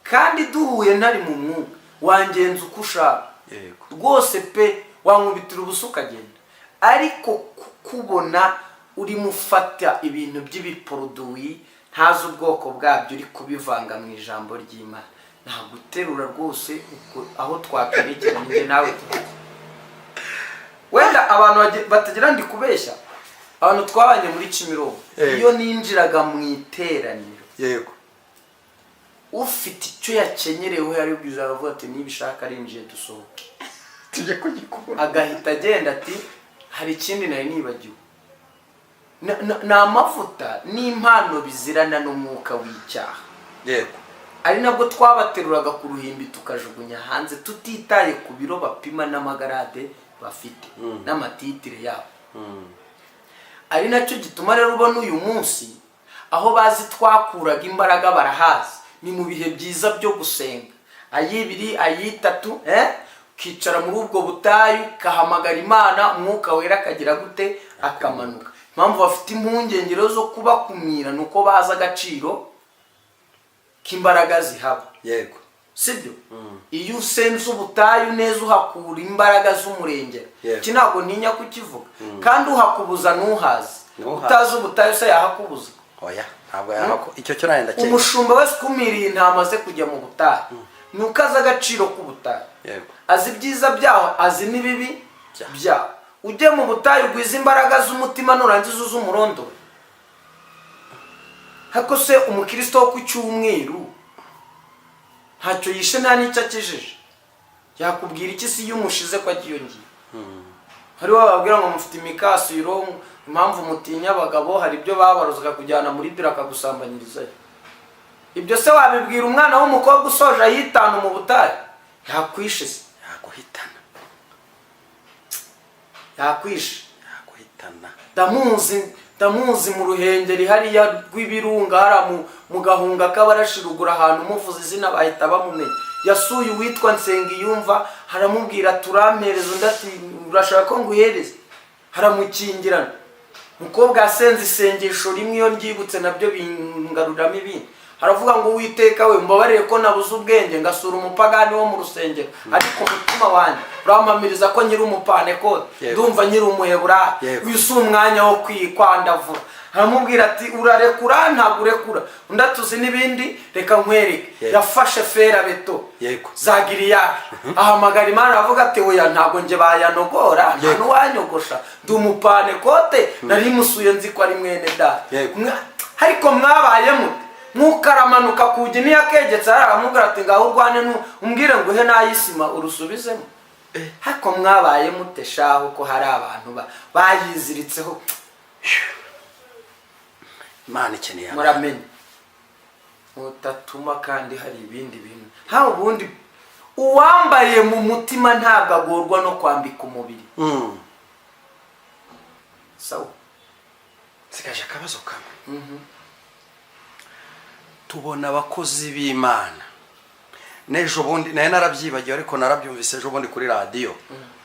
Kandi duhuye ntari mu mwuka, wangenza uko ushaka. Yego. Rwose pe, wankubitira ubusa ukagenda. Ariko kubona uri mufata ibintu by'ibiproduwi ntazi ubwoko bwabyo uri kubivanga mu ijambo ry'Imana, ntaguterura rwose aho twakwerekera njye nawe. Wenda abantu batagira ndi kubeshya, abantu twabanye muri Kimironko, iyo ninjiraga mu iteraniro. Yego. Ufite icyo yakenyerewe hari ubwiza aravuga ati nibishaka arinjiye dusohoke. Tujye kugikubona. Agahita agenda ati hari ikindi nari nibagiwe, ni amavuta n'impano bizirana n'umwuka w'icyaha. yego, ari nabwo twabateruraga ku ruhimbi tukajugunya hanze tutitaye ku biro bapima n'amagarade bafite n'amatitire yabo. ari nacyo gituma rero ubona uyu munsi aho bazi twakuraga imbaraga barahazi, ni mu bihe byiza byo gusenga ay'ibiri ay'itatu, ukicara muri ubwo butayu ukahamagara Imana, umwuka wera akagira gute, akamanuka. Impamvu bafite impungengero zo kubakumira ni uko bazi agaciro k'imbaraga zihaba. yego, sibyo? iyo usenze ubutayu neza uhakura imbaraga z'umurengero, iki ntabwo ntinya kukivuga, kandi uhakubuza ntuhazi. utazi ubutayu se yahakubuza? oya, ntabwo yahako. icyo cyo nari ndakeka. umushumba wese ukumiriye intama ze kujya mu butayu ni uko azi agaciro k'ubutayu, azi ibyiza byaho, azi n'ibibi byaho. ujye mu butayu ugwiza imbaraga z'umutima, nurangiza uze umurondore. hako se umukristo wo ku cyumweru ntacyo yishe nta n'icyo akijije, yakubwira iki si iyo umushize ko agiyongiye? hariho bababwira ngo mufite imikasiro, impamvu mutinya abagabo, hari ibyo babarozaga kujyana muri biro akagusambanyirizayo. ibyo se wabibwira umwana w'umukobwa usoje ayitanu mu butayu? yakwishe se? yaguhitana, yakwishe. yaguhitana. ndamuzi mu Ruhengeri hariya rw'ibirunga, hara mu gahunga k'abarashirugura ahantu umuvuza izina bahita bamumenya. yasuye uwitwa Nsengiyumva, haramubwira turampereza, undi ati urashaka ko nguhereze? haramukingirana. umukobwa yasenze isengesho rimwe, iyo ryibutse nabyo bingaruramo ibindi. haravuga ngo Uwiteka we mbabarire ko nabuze ubwenge ngasura umupagani wo mu rusengero, ariko umutima wanjye urampamiriza ko nyiri umupantekote, ndumva nyiri umuheburayo, uyu si umwanya wo kwandavura. haramubwira ati urarekura ntabwo urekura? undi atuzi n'ibindi, reka nkwereke. yafashe ferabeto za giriyaje, ahamagara Imana aravuga ati oya ntabwo nge bayanogora, nta n'uwanyogosha, ndi umupantekote, nari musuye nzi ko ari mwene data. ariko mwabaye mute? mukaramanuka kujya niyo akegetse aramubwira ati ngaho urwane umbwire ngo uhe n'ayisima urusubizemo. ariko mwabaye mute shaho ko hari abantu bayiziritseho? Imana ikeneye muramenye mutatuma, kandi hari ibindi bintu. nta ubundi uwambariye mu mutima ntabwo agorwa no kwambika umubiri. sawa, sigaje akabazo kamwe. tubona abakozi b'Imana, n'ejo bundi naye narabyibagiwe ariko narabyumvise ejo bundi kuri radiyo,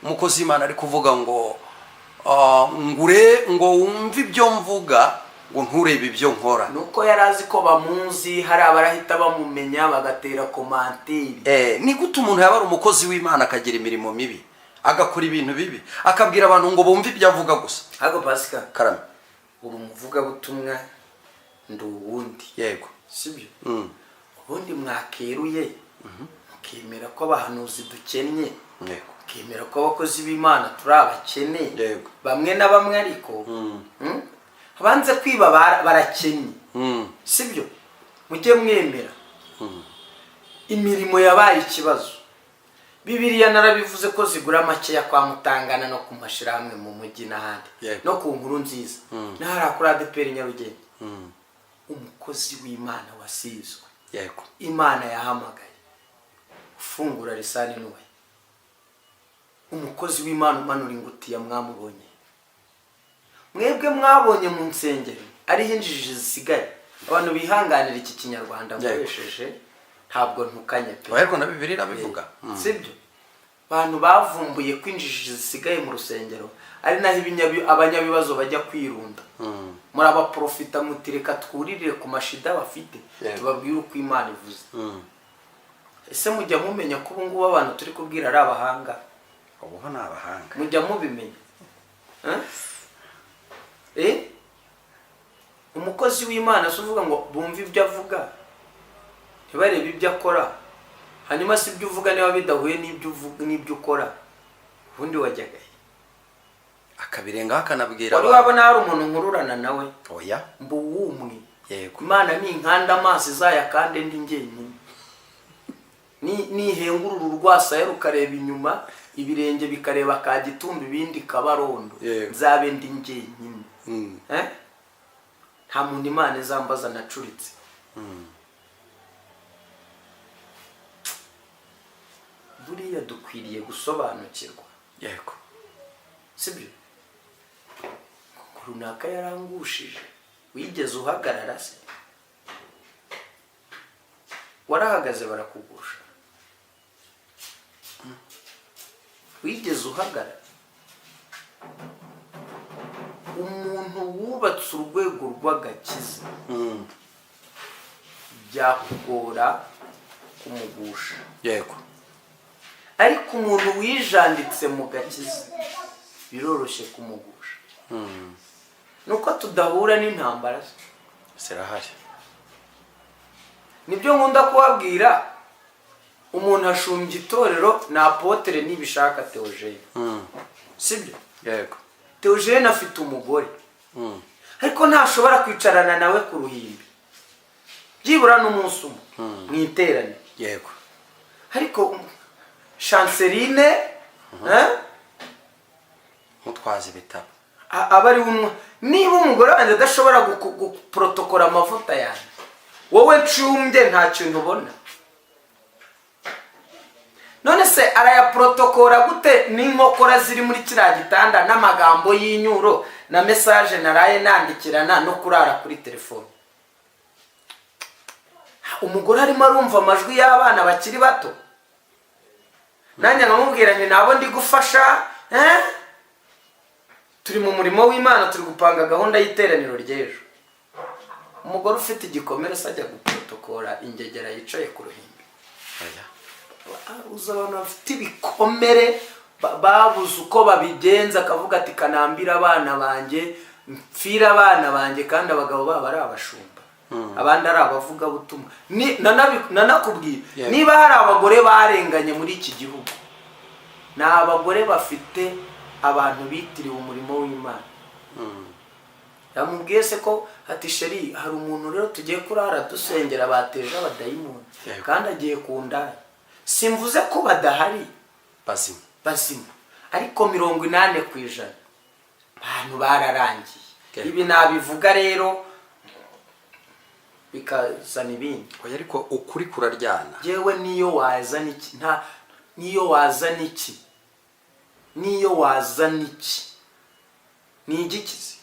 umukozi w'Imana ari kuvuga ngo ngo wumve ibyo mvuga, ngo nturebe ibyo nkora. nuko yari azi ko bamuzi, hari abarahita bamumenya bagatera komantiri. ni gute umuntu yaba ari umukozi w'Imana akagira imirimo mibi, agakora ibintu bibi, akabwira abantu ngo bumve ibyo avuga gusa? Hago Pascal, karame, uri umuvugabutumwa ndi uwundi, yego, sibyo? ubundi mwakeruye mukemera ko abahanuzi dukennye, mukemera ko abakozi b'Imana turi abakene, bamwe na bamwe, ariko banze kwiba barakennye, sibyo? mujye mwemera imirimo yabaye ikibazo. Bibiliya narabivuze ko zigura makeya kwa Mutangana no ku mashirahamwe mu mujyi n'ahandi, no ku nkuru nziza n'ahari kuri ADPR Nyarugenge. umukozi w'Imana wasizwe, Imana yahamagaye, ufungura lisani n'uwe, umukozi w'Imana umanura ingutiya mwamubonye, mwebwe mwabonye mu nsengero ari injiji zisigaye. abantu bihanganira iki kinyarwanda mubesheje, ntabwo ntukanye pe, ariko na Bibiliya bivuga, sibyo? abantu bavumbuye ko injiji zisigaye mu rusengero ari naho abanyabibazo bajya kwirunda. muri abaprofita mutireka twuririre ku mashida bafite, tubabwire uko Imana ivuze. ese mujya mumenya ko ubu ngubu abantu turi kubwira ari abahanga? ubu ni abahanga, mujya mubimenya? umukozi w'Imana se uvuga ngo bumve ibyo avuga ntibarebe ibyo akora, hanyuma si ibyo uvuga niba bidahuye n'ibyo ukora, ubundi wajyagaye akabirengaho akanabwira wari wabona hari umuntu nkururana nawe? oya, mbu wumwe. yego, Imana ni inkanda amaso izaya kandi ndi njyenyine, nihengurura urwasaya rukareba inyuma ibirenge bikareba Kagitumba ibindi Kabarondo, Yego. nzabe ndi njyenyine. Nta muntu Imana izambaza nacuritse. Buriya dukwiriye gusobanukirwa, yego, sibyo? Runaka yarangushije, wigeze uhagarara se? Warahagaze barakugusha? Wigeze uhagarara? Umuntu wubatse urwego rw'agakiza byakugora kumugusha, yego, ariko umuntu wijanditse mu gakiza biroroshye kumugusha. Nuko tudahura n'intambara zirahari. Nibyo nkunda kubabwira, umuntu ashumbye itorero na apotre nibishaka Theogene, sibyo? Yego, Theogene afite umugore, ariko ntashobora kwicarana nawe ku ruhimbi byibura n'umunsi umwe mwiterane. yego, Ariko Chanceline mutwaza ibitabo aba ari umwe. Niba umugore wanjye adashobora guprotokora amavuta yanjye, wowe ncumbye nta kintu ubona. None se arayaprotokora gute n'inkokora ziri muri kiriya gitanda n'amagambo y'inyuro na message naraye nandikirana no kurara kuri telefone? Umugore arimo arumva amajwi y'abana bakiri bato, nanjye nkamubwira nti nabo ndi gufasha, turi mu murimo w'Imana, turi gupanga gahunda y'iteraniro ry'ejo. Umugore ufite igikomere se ajya guprotokora ingegera yicaye ku ruhimbi? Uza abantu bafite ibikomere babuze uko babigenza, akavuga ati kanambira abana banjye, mfira abana banjye, kandi abagabo babo ari abashumba, abandi ari abavuga butumwa. Nanakubwira, niba hari abagore barenganye muri iki gihugu, ni abagore bafite abantu bitiriwe umurimo w'Imana. Yamubwiye se ko ati sheri, hari umuntu rero tugiye kurara dusengera bateje abadayimoni kandi agiye kundaya. Simvuze ko badahari bazima, ariko 80% abantu bararangiye. Ibi nabivuga rero bikazana ibindi. Oya, ariko ukuri kuraryana. Yewe niyo wazana iki, niyo wazana iki, niyo wazana iki, ni igikizi.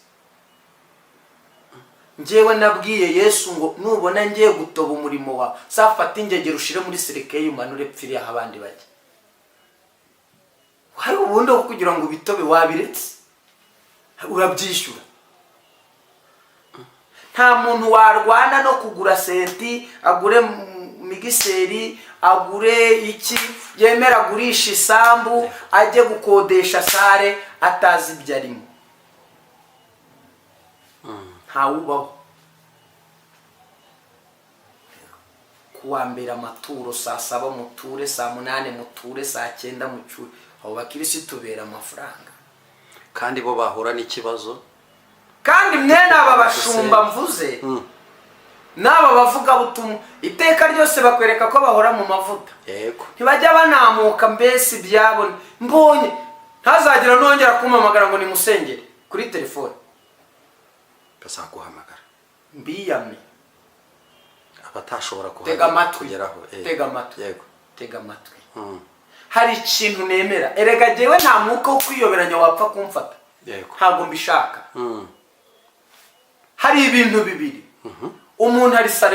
Njyewe nabwiye Yesu ngo nubona ngiye gutoba umurimo wawe, safata ingegero ushire muri sirikeyi umanure pfiri aho abandi bajya. Hari ubundi wo kugira ngo bitobe wabiretse, urabyishyura. Nta muntu warwana no kugura senti, agure migiseri, agure iki, yemera agurisha isambu, ajye gukodesha sare atazi ibyo arimo. Ntawubaho. Kuwambira amaturo saa 7 muture, saa 8 muture, saa 9 mucure. Abo bakirisitu bera amafaranga, kandi bo bahura n'ikibazo. Kandi mwene aba bashumba mvuze, n'aba bavuga butumwa iteka ryose bakwereka ko bahora mu mavuta. Yego, ntibajya banamuka mbese byabone. Mbonye ntazagira nongera kumamagara ngo nimusengere kuri telefone, bazaguhamagara mbiyame. abatashobora Tega amatwi, kugeraho. tega amatwi, yego, tega amatwi. Hari ikintu nemera, erega jewe nta mwuka wo kwiyoberanya wapfa kumfata. yego, Ntabwo mbishaka. Hari ibintu bibiri. Umuntu ari South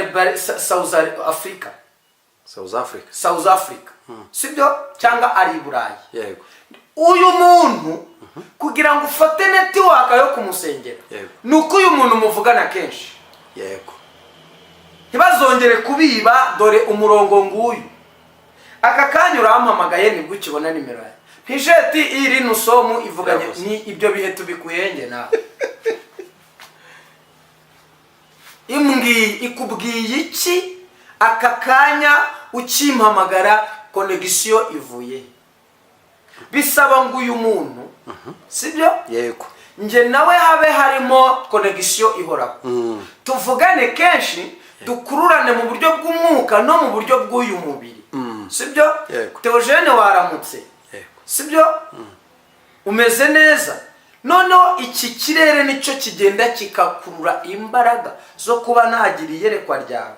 Africa, sibyo? Cyangwa ari Burayi. yego, Uyu muntu kugira ngo ufate network yo kumusengera, nuko uyu muntu muvugana kenshi. yego, Ntibazongere kubiba, dore umurongo nguyu. Aka kanya urampamagaye nibwo ukibona nimero yawe. Pijeti iri nusomu ivuganye ni ibyo bihe tubikuyenge nawe. Imbwi ikubwiye iki aka kanya ukimpamagara, connection ivuye. Bisaba ngo uyu muntu, sibyo? yego, Nje nawe habe harimo connection ihoraho. Tuvugane kenshi, dukururane mu buryo bw'umwuka no mu buryo bw'uyu mubiri. Sibyo? Yego. Theogene waramutse. yego, sibyo? Umeze neza, noneho iki kirere nicyo kigenda kikakurura imbaraga zo kuba nagira iyerekwa ryawe,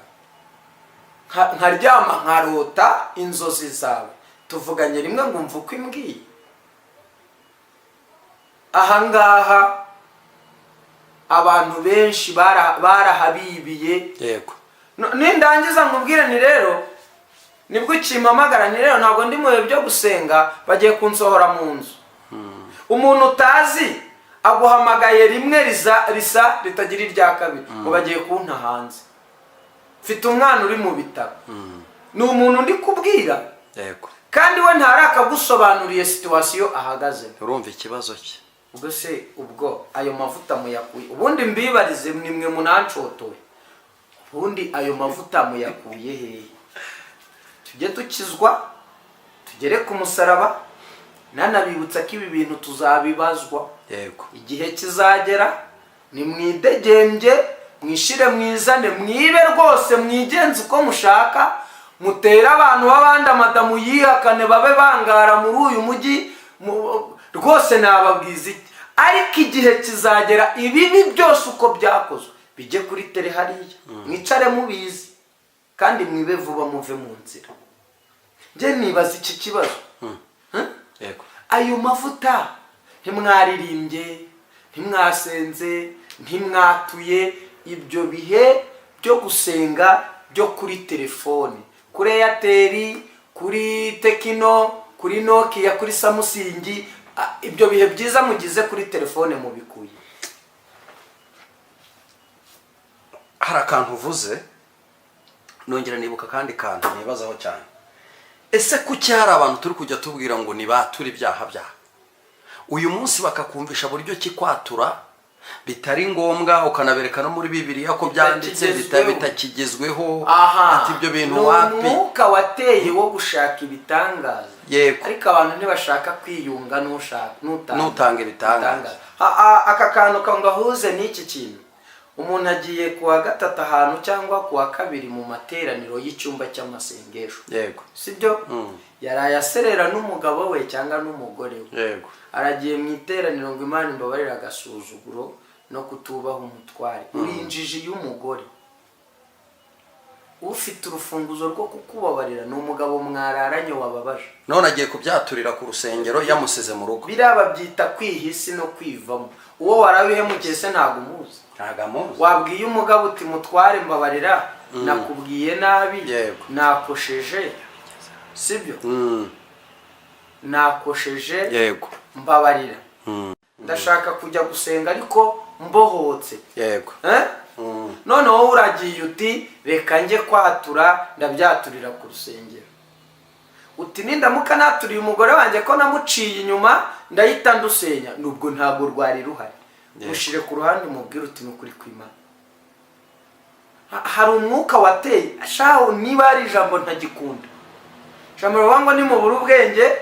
nkaryama nkarota inzozi zawe, tuvuganye rimwe ngo mva uko imbwiye. Ahangaha abantu benshi barahabibiye. Yego. Nindangiza nkubwire ni rero nibwo ukimpamagara, ni rero ntabwo ndi mu bihe byo gusenga, bagiye kunsohora mu nzu. Umuntu utazi aguhamagaye rimwe risa ritagira irya kabiri, ngo bagiye kunta hanze, mfite umwana uri mu bitaro. Ni umuntu ndi kubwira. Yego. Kandi we ntari akagusobanuriye situwasiyo ahagaze. Urumva ikibazo cye. Ubwo se ubwo ayo mavuta muyakuye, ubundi mbibarize nimwe munancotoye, ubundi ayo mavuta muyakuye hehe? Tujye dukizwa, tugere ku musaraba, nanabibutsa ko ibi bintu tuzabibazwa. Yego. Igihe kizagera, ni mwidegembye, mwishire mwizane, mwibe rwose, mwigenze uko mushaka, mutera abantu b'abandi amadamu yihakane babe bangara muri uyu mujyi rwose nababwiza iki. Ariko igihe kizagera ibibi byose uko byakozwe bijye kuri tele hariya, mwicare mubizi kandi mwibe vuba muve mu nzira. Nje nibaza iki kibazo. Yego. Ayo mavuta ntimwaririmbye, ntimwasenze, ntimwatuye ibyo bihe byo gusenga byo kuri telefone, kuri Airtel, kuri Tekino, kuri Nokia, kuri Samsung. Ibyo bihe byiza mugize kuri telefone mubikuye. Hari akantu uvuze nongera nibuka kandi kantu nibazaho cyane. Ese kuki hari abantu turi kujya tubwira ngo nibature ibyaha byaha, uyu munsi bakakumvisha buryo kikwatura bitari ngombwa, ukanabereka no muri Bibiliya ko byanditse bitakigezweho, ati ibyo bintu wapi? Umwuka wateye wo gushaka ibitangaza. Yego. Ariko abantu ntibashaka kwiyunga n'utanga ibitangaza. Aka kantu kangahuze n'iki kintu. Umuntu agiye kuwa gatatu ahantu cyangwa kuwa kabiri mu materaniro y'icyumba cy'amasengesho. Yego. Sibyo? Yaraye aserera n'umugabo we cyangwa n'umugore we. Yego. Aragiye mu iteraniro ngo Imana imbabarira agasuzuguro no kutubaha umutware. Urinjiji y'umugore. Ufite urufunguzo rwo kukubabarira ni umugabo mwararanye wababaje. None agiye kubyaturira ku rusengero yamusize mu rugo. Biraba byita kwihisi no kwivamo. Uwo warabihemukiye se ntago umuzi. Wabwiye umugabo uti mutware mbabarira, nakubwiye nabi, nakosheje, sibyo? Nakosheje, yego, mbabarira. Ndashaka kujya gusenga ariko mbohotse. Yego. None wowe uragiye uti reka njye kwatura, ndabyaturira ku rusengero. Uti nindamuka naturiye umugore wanjye ko namuciye inyuma ndahita ndusenya. Nubwo ntabwo rwari ruhari. Mushire ku ruhande umubwire uti nukuri kw'Imana. Hari umwuka wateye ashaho niba ari ijambo ntagikunda. Jambo wango ni mu buru ubwenge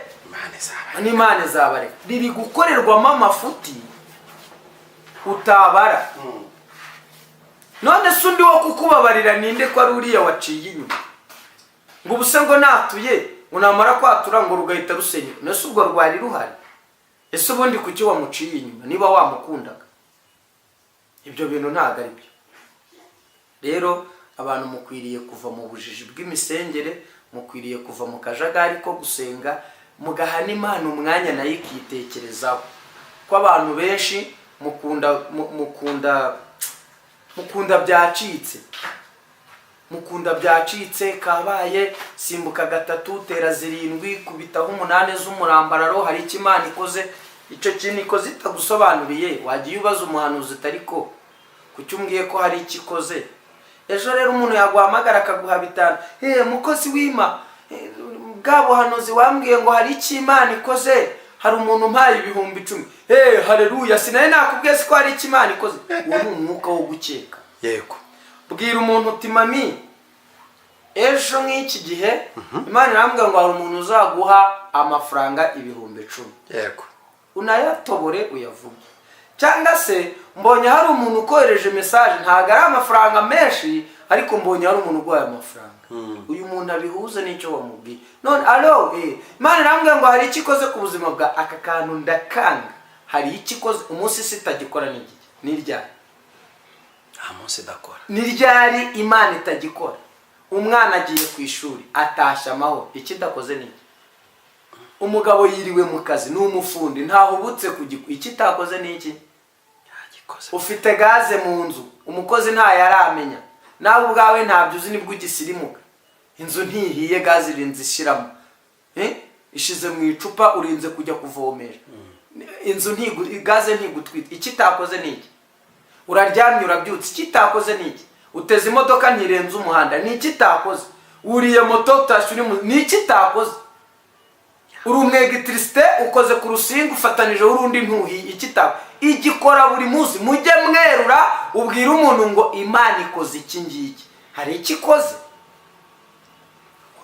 Imana izabare. Riri gukorerwamo amafuti utabara. None se undi wo kukubabarira ninde ko ari uriya waciye inyuma? Ngo ubuse ngo natuye unamara kwatura ngo rugahita rusenya. Nese ubwo rwari ruhari? Ese ubundi kuki wamuciye inyuma niba wamukundaga? Ibyo bintu ntago ari byo. Rero abantu mukwiriye kuva mu bujiji bw'imisengere, mukwiriye kuva mu kajagari ko gusenga, mugahana Imana umwanya nayo ikitekerezaho. Ko abantu benshi mukunda byacitse. Mukunda byacitse kabaye simbuka gatatu tera 7 kubitaho 8 z'umurambararo. Hari iki Imana ikoze? Icyo kintu ikoze itagusobanuriye wagiye ubaza umuhanuzi utariko kucyumbwiye ko hari iki ikoze. Ejo rero umuntu yaguhamagara akaguha bitanu, mukozi w'Imana bwabo hanuzi wambwiye ngo hari iki Imana ikoze, hari umuntu mpaye 10,000. Haleluya, sinaye nakubwiye ko hari iki Imana ikoze. Uwo ni umwuka wo gukeka. Yego. Bwira umuntu uti mami ejo nk'iki gihe Imana irambwira ngo hari umuntu uzaguha amafaranga 10,000. Yego. Unayatobore uyavuge. Cyangwa se mbonye hari umuntu ukohereje message ntago ari amafaranga menshi ariko mbonye hari umuntu urwaye amafaranga. Uyu muntu abihuze n'icyo wamubwiye. None Imana irambwira ngo hari icyo ikoze ku buzima bwa aka kantu ndakanga. Hari icyo ikoze umunsi sitagikora n'igihe. Ni ryari? munsi idakora. Ni ryari Imana itagikora? Umwana agiye ku ishuri atashya amahoro, ikidakoze n'iki? Umugabo yiriwe mu kazi n'umufundi ntahubutse ikitakoze n'iki? Ufite gaze mu nzu, umukozi nta yaramenya, nawe ubwawe ntabyo uzi nibwo ugisirimuka. Inzu ntihiye, gaze irinze ishiramo, ishize mu icupa urinze kujya kuvomera. Inzu gaze ntigutwite, ikitakoze n'iki? Uraryamye urabyutse, ikitakoze n'iki? Uteze imodoka ntirenze umuhanda, ni ikitakoze? Uriye moto utashye ni ikitakoze? Uri umwegitriste ukoze ku rusinga ufatanije urundi ntuhi, ikitakoze? Igikora buri munsi. Mujye mwerura ubwira umuntu ngo Imana ikoze iki ngiki. Hari ikikoze?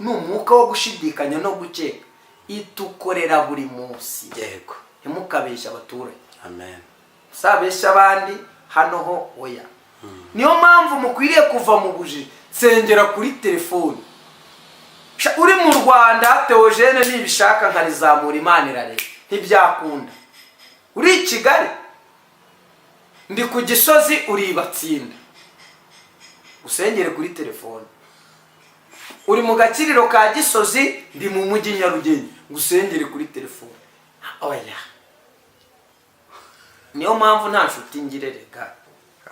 N'umwuka wo gushidikanya no gukeka itukorera buri munsi. Yego. Ntimukabeshya abaturage. Amen. Sabeshya abandi hano ho oya. Niyo mpamvu mukwiriye kuva mu bujiji. Sengera kuri telefone. Uri mu Rwanda Theogene nibishaka nkarizamura Imana irareba. Ntibyakunda. Uri i Kigali ndi ku Gisozi uri Batsinda. Usengere kuri telefone. Uri mu Gakiriro ka Gisozi ndi mu mujyi Nyarugenge. Gusengere kuri telefone. Oya. Niyo mpamvu nta nshuti ngirereka.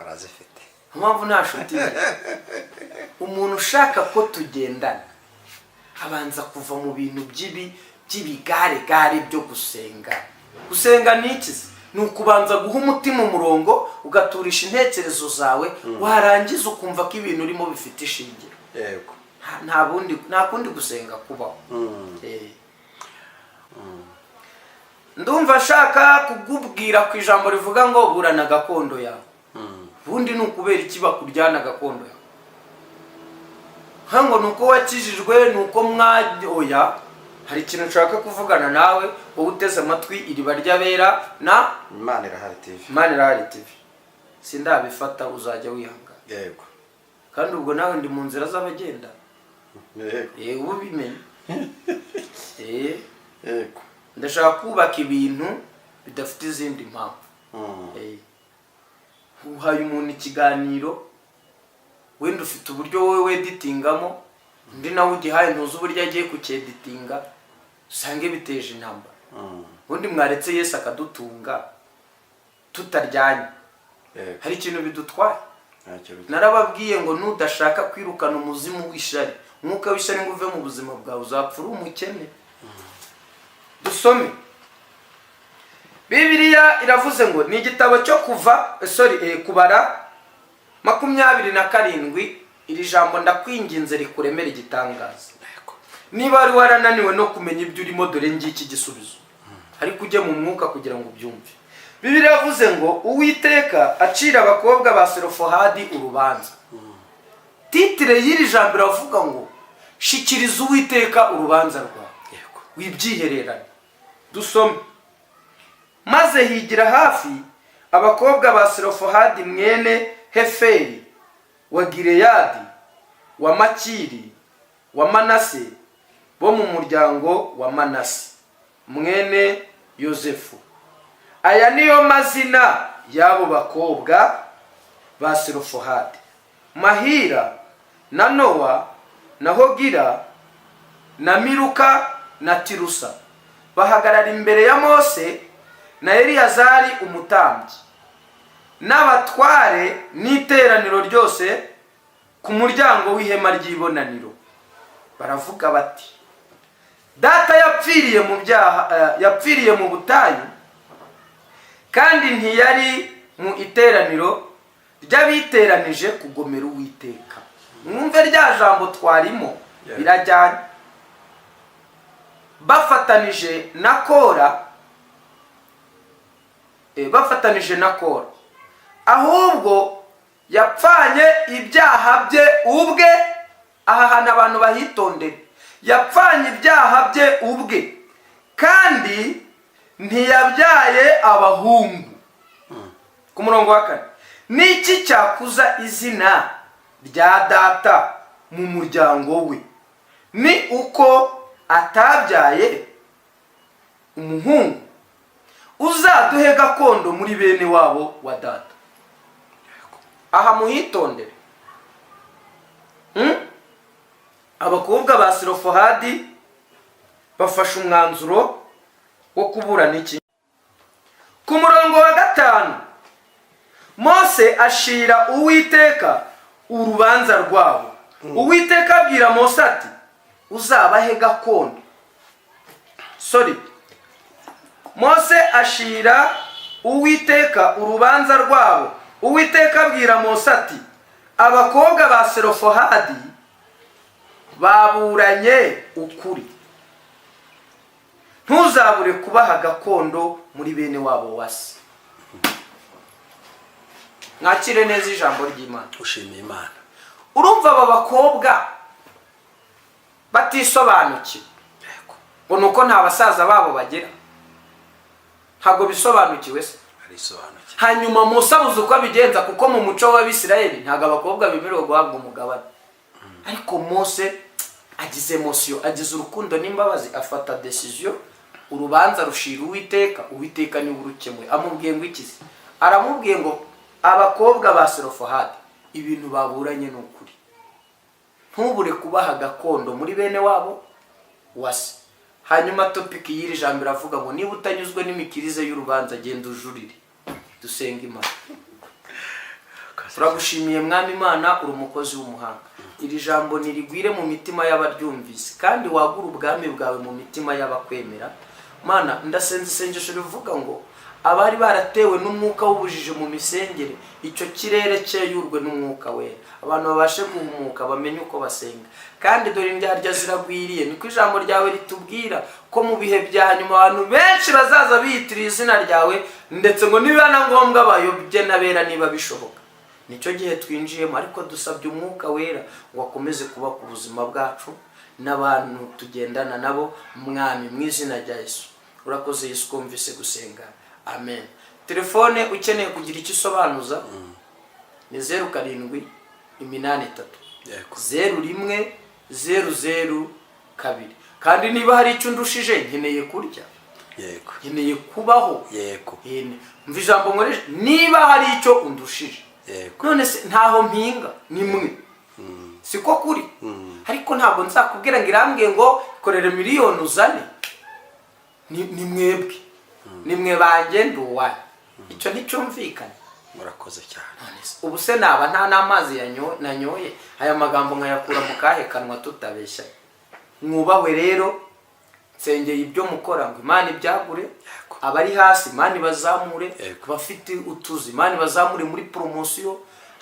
Arazifite. Mpamvu nta nshuti. Umuntu ushaka ko tugendana abanza kuva mu bintu by'ibigare byo gusenga. Gusenga ni iki? Ni ukubanza guha umutima umurongo ugaturisha intekerezo zawe, warangiza ukumva ko ibintu urimo bifite ishingiro. Yego. Nta kundi gusenga kubaho. Ndumva ashaka kugubwira ku ijambo rivuga ngo burana gakondo yawe. Bundi ni ukubera iki bakuryana gakondo yawe? Hango nuko wakijijwe nuko oya. Hari ikintu nshaka kuvugana nawe wowe uteze amatwi iriba ry'abera na Imana Irahari TV. Imana Irahari TV. Sindabifata uzajya wihanga. Yego. Kandi ubwo nawe ndi mu nzira z'abagenda. Yego. Ubu bimenye. Yego. Ndashaka kubaka ibintu bidafite izindi mpamvu. Uhaye umuntu ikiganiro wenda ufite uburyo wowe weditingamo, undi nawe ugihaye ntuzi uburyo agiye kucyeditinga, usange biteje intambara. Ubundi mwaretse Yesu akadutunga tutaryanye. Hari ikintu bidutwaye. Narababwiye ngo nudashaka kwirukana umuzimu w'ishari, umwuka w'ishari ngo uve mu buzima bwawe, uzapfa uri umukene. Dusome. Bibiliya iravuze ngo ni igitabo cyo Kubara 27. Iri jambo ndakwinginze rikuremera igitangaza. Niba wari warananiwe no kumenya ibyo urimo, dore ngiki igisubizo. Ariko ujye mu mwuka kugira ngo ubyumve. Bibiliya yavuze ngo Uwiteka acira abakobwa ba Selofohadi urubanza. Titire y'iri jambo iravuga ngo shikiriza Uwiteka urubanza rwawe. Wibyihererane. Dusome. Maze higira hafi abakobwa ba Selofohadi mwene Heferi wa Gileyadi wa Makiri wa Manase bo mu muryango wa Manase mwene Yosefu. Aya niyo mazina y'abo bakobwa ba Selofohadi: Mahira na Nowa na Hogira na Miruka na Tirusa. Bahagarara imbere ya Mose na Eliyazari umutambyi n'abatware n'iteraniro ryose ku muryango w'ihema ry'ibonaniro. Baravuga bati: Data yapfiriye mu butayu, kandi ntiyari mu iteraniro ry'abiteranije kugomera Uwiteka. Mwumve rya jambo twarimo birajyanye. Bafatanije na Kora, ahubwo yapfanye ibyaha bye ubwe. Aha hantu abantu bahitondera. Yapfanye ibyaha bye ubwe, kandi ntiyabyaye abahungu. Ku murongo wa 4. Niki cyakuza izina rya data mu muryango we ni uko atabyaye umuhungu uzaduhe gakondo muri bene wabo wa data. Aha muhitondere, abakobwa ba Selofehadi bafashe umwanzuro wo kuburana iki. Ku murongo wa 5 Mose ashira Uwiteka urubanza rwabo. Uwiteka abwira Mose ati uzabahe gakondo. Mose ashira Uwiteka urubanza rwabo. Uwiteka abwira Mose ati abakobwa ba Selofehadi baburanye ukuri, ntuzabure kubaha gakondo muri bene wabo wase. Mwakire neza ijambo ry'Imana. Ushimiye Imana. Urumva aba bakobwa batisobanukiwe, ngo nuko nta basaza babo bagira, ntabwo bisobanukiwe se. Arisobanukiwe. Hanyuma Mose abuze uko abigenza, kuko mu muco w'Abisirayeli ntabwo abakobwa bemerewe guhabwa umugabane. Ariko Mose agize emotion, agize urukundo n'imbabazi, afata decision, urubanza rushira Uwiteka. Uwiteka ni urukemuye. Amubwiye ngo iki? Aramubwiye ngo abakobwa ba Selofehadi ibintu baburanye n'ukuri, ntubure kubaha gakondo muri bene wabo wase. Hanyuma topic y'iri jambo iravuga ngo niba utanyuzwe n'imikirize y'urubanza genda ujurire. Dusenga Imana. Turagushimiye Mwami Imana, uri umukozi w'umuhanga. Iri jambo nirigwire mu mitima y'abaryumvise, kandi wagura ubwami bwawe mu mitima y'abakwemera. Mana, ndasenze isengesho rivuga ngo abari baratewe n'umwuka w'ubujije mu misengere, icyo kirere cyeyurwe n'umwuka wera, abantu babashe guhumuka, bamenye uko basenga. Kandi dore indyarya ziragwiriye, niko ijambo ryawe ritubwira ko mu bihe bya nyuma abantu benshi bazaza biyitiriye izina ryawe, ndetse ngo niba na ngombwa bayobye n'abera niba bishoboka. Nicyo gihe twinjiyemo, ariko dusabye umwuka wera ngo akomeze kuba ku buzima bwacu n'abantu tugendana nabo. Mwami, mu izina rya Yesu, urakoze Yesu, kumvise gusenga. Amen. Telefone ukeneye kugira icyo isobanuza ni 0783 0100 2. Kandi niba hari icyo ndushije, nkeneye kurya, yego, nkeneye kubaho, yego, mva ijambo nkoresha, niba hari icyo undushije, yego, none se ntaho mpinga ni mwe, siko kuri. Ariko ntabwo nzakubwira ngo irambwiye ngo korera miliyoni uzane, ni mwebwe, ni mwe bagenda uwaye. Icyo nticyumvikane. murakoze cyane. Ubu se naba nta n'amazi nanyoye, aya magambo nkayakura mu kahe kanwa tutabeshya. Mwubahwe rero, nsengeye ibyo mukora ngo Imana ibyagure, abari hasi Imana bazamure, bafite utuzi Imana bazamure muri promotion,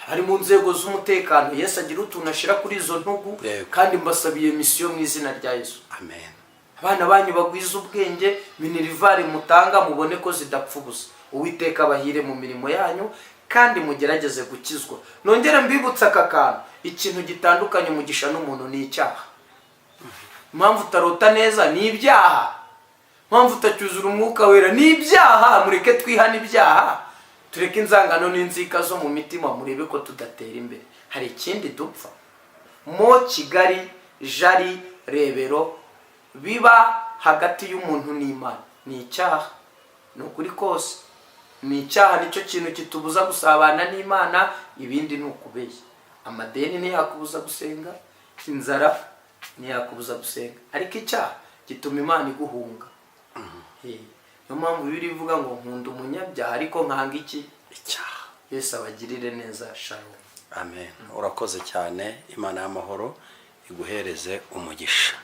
abari mu nzego z'umutekano Yesu agira utuntu ashira kuri izo ntugu, kandi mbasabiye mission mu izina rya Yesu. Amen. Abana banyu bagwiza ubwenge, minerivari mutanga mubone ko zidapfa ubusa. Uwiteka bahire mu mirimo yanyu, kandi mugerageze gukizwa. Nongera mbibutsa aka kantu, ikintu gitandukanye umugisha n'umuntu ni icyaha. Impamvu utarota neza ni ibyaha, impamvu utacyuzura umwuka wera ni ibyaha. Mureke twihana ibyaha, tureke inzangano n'inzika zo mu mitima, murebe ko tudatera imbere. Hari ikindi dupfa mo Kigali, Jari, Rebero, biba hagati y'umuntu n'Imana ni icyaha. Ni ukuri kose ni icyaha, nicyo kintu kitubuza gusabana n'Imana. Ibindi ni ukubeshya. Amadeni ntiyakubuza gusenga, inzara ntiyakubuza gusenga, ariko icyaha gituma Imana iguhunga. Niyo mpamvu Bibiliya ivuga ngo nkunda umunyabyaha ariko nkanga iki? Icyaha. Yesu abagirire neza. Shalom. Amen. Urakoze cyane. Imana y'amahoro iguhereze umugisha.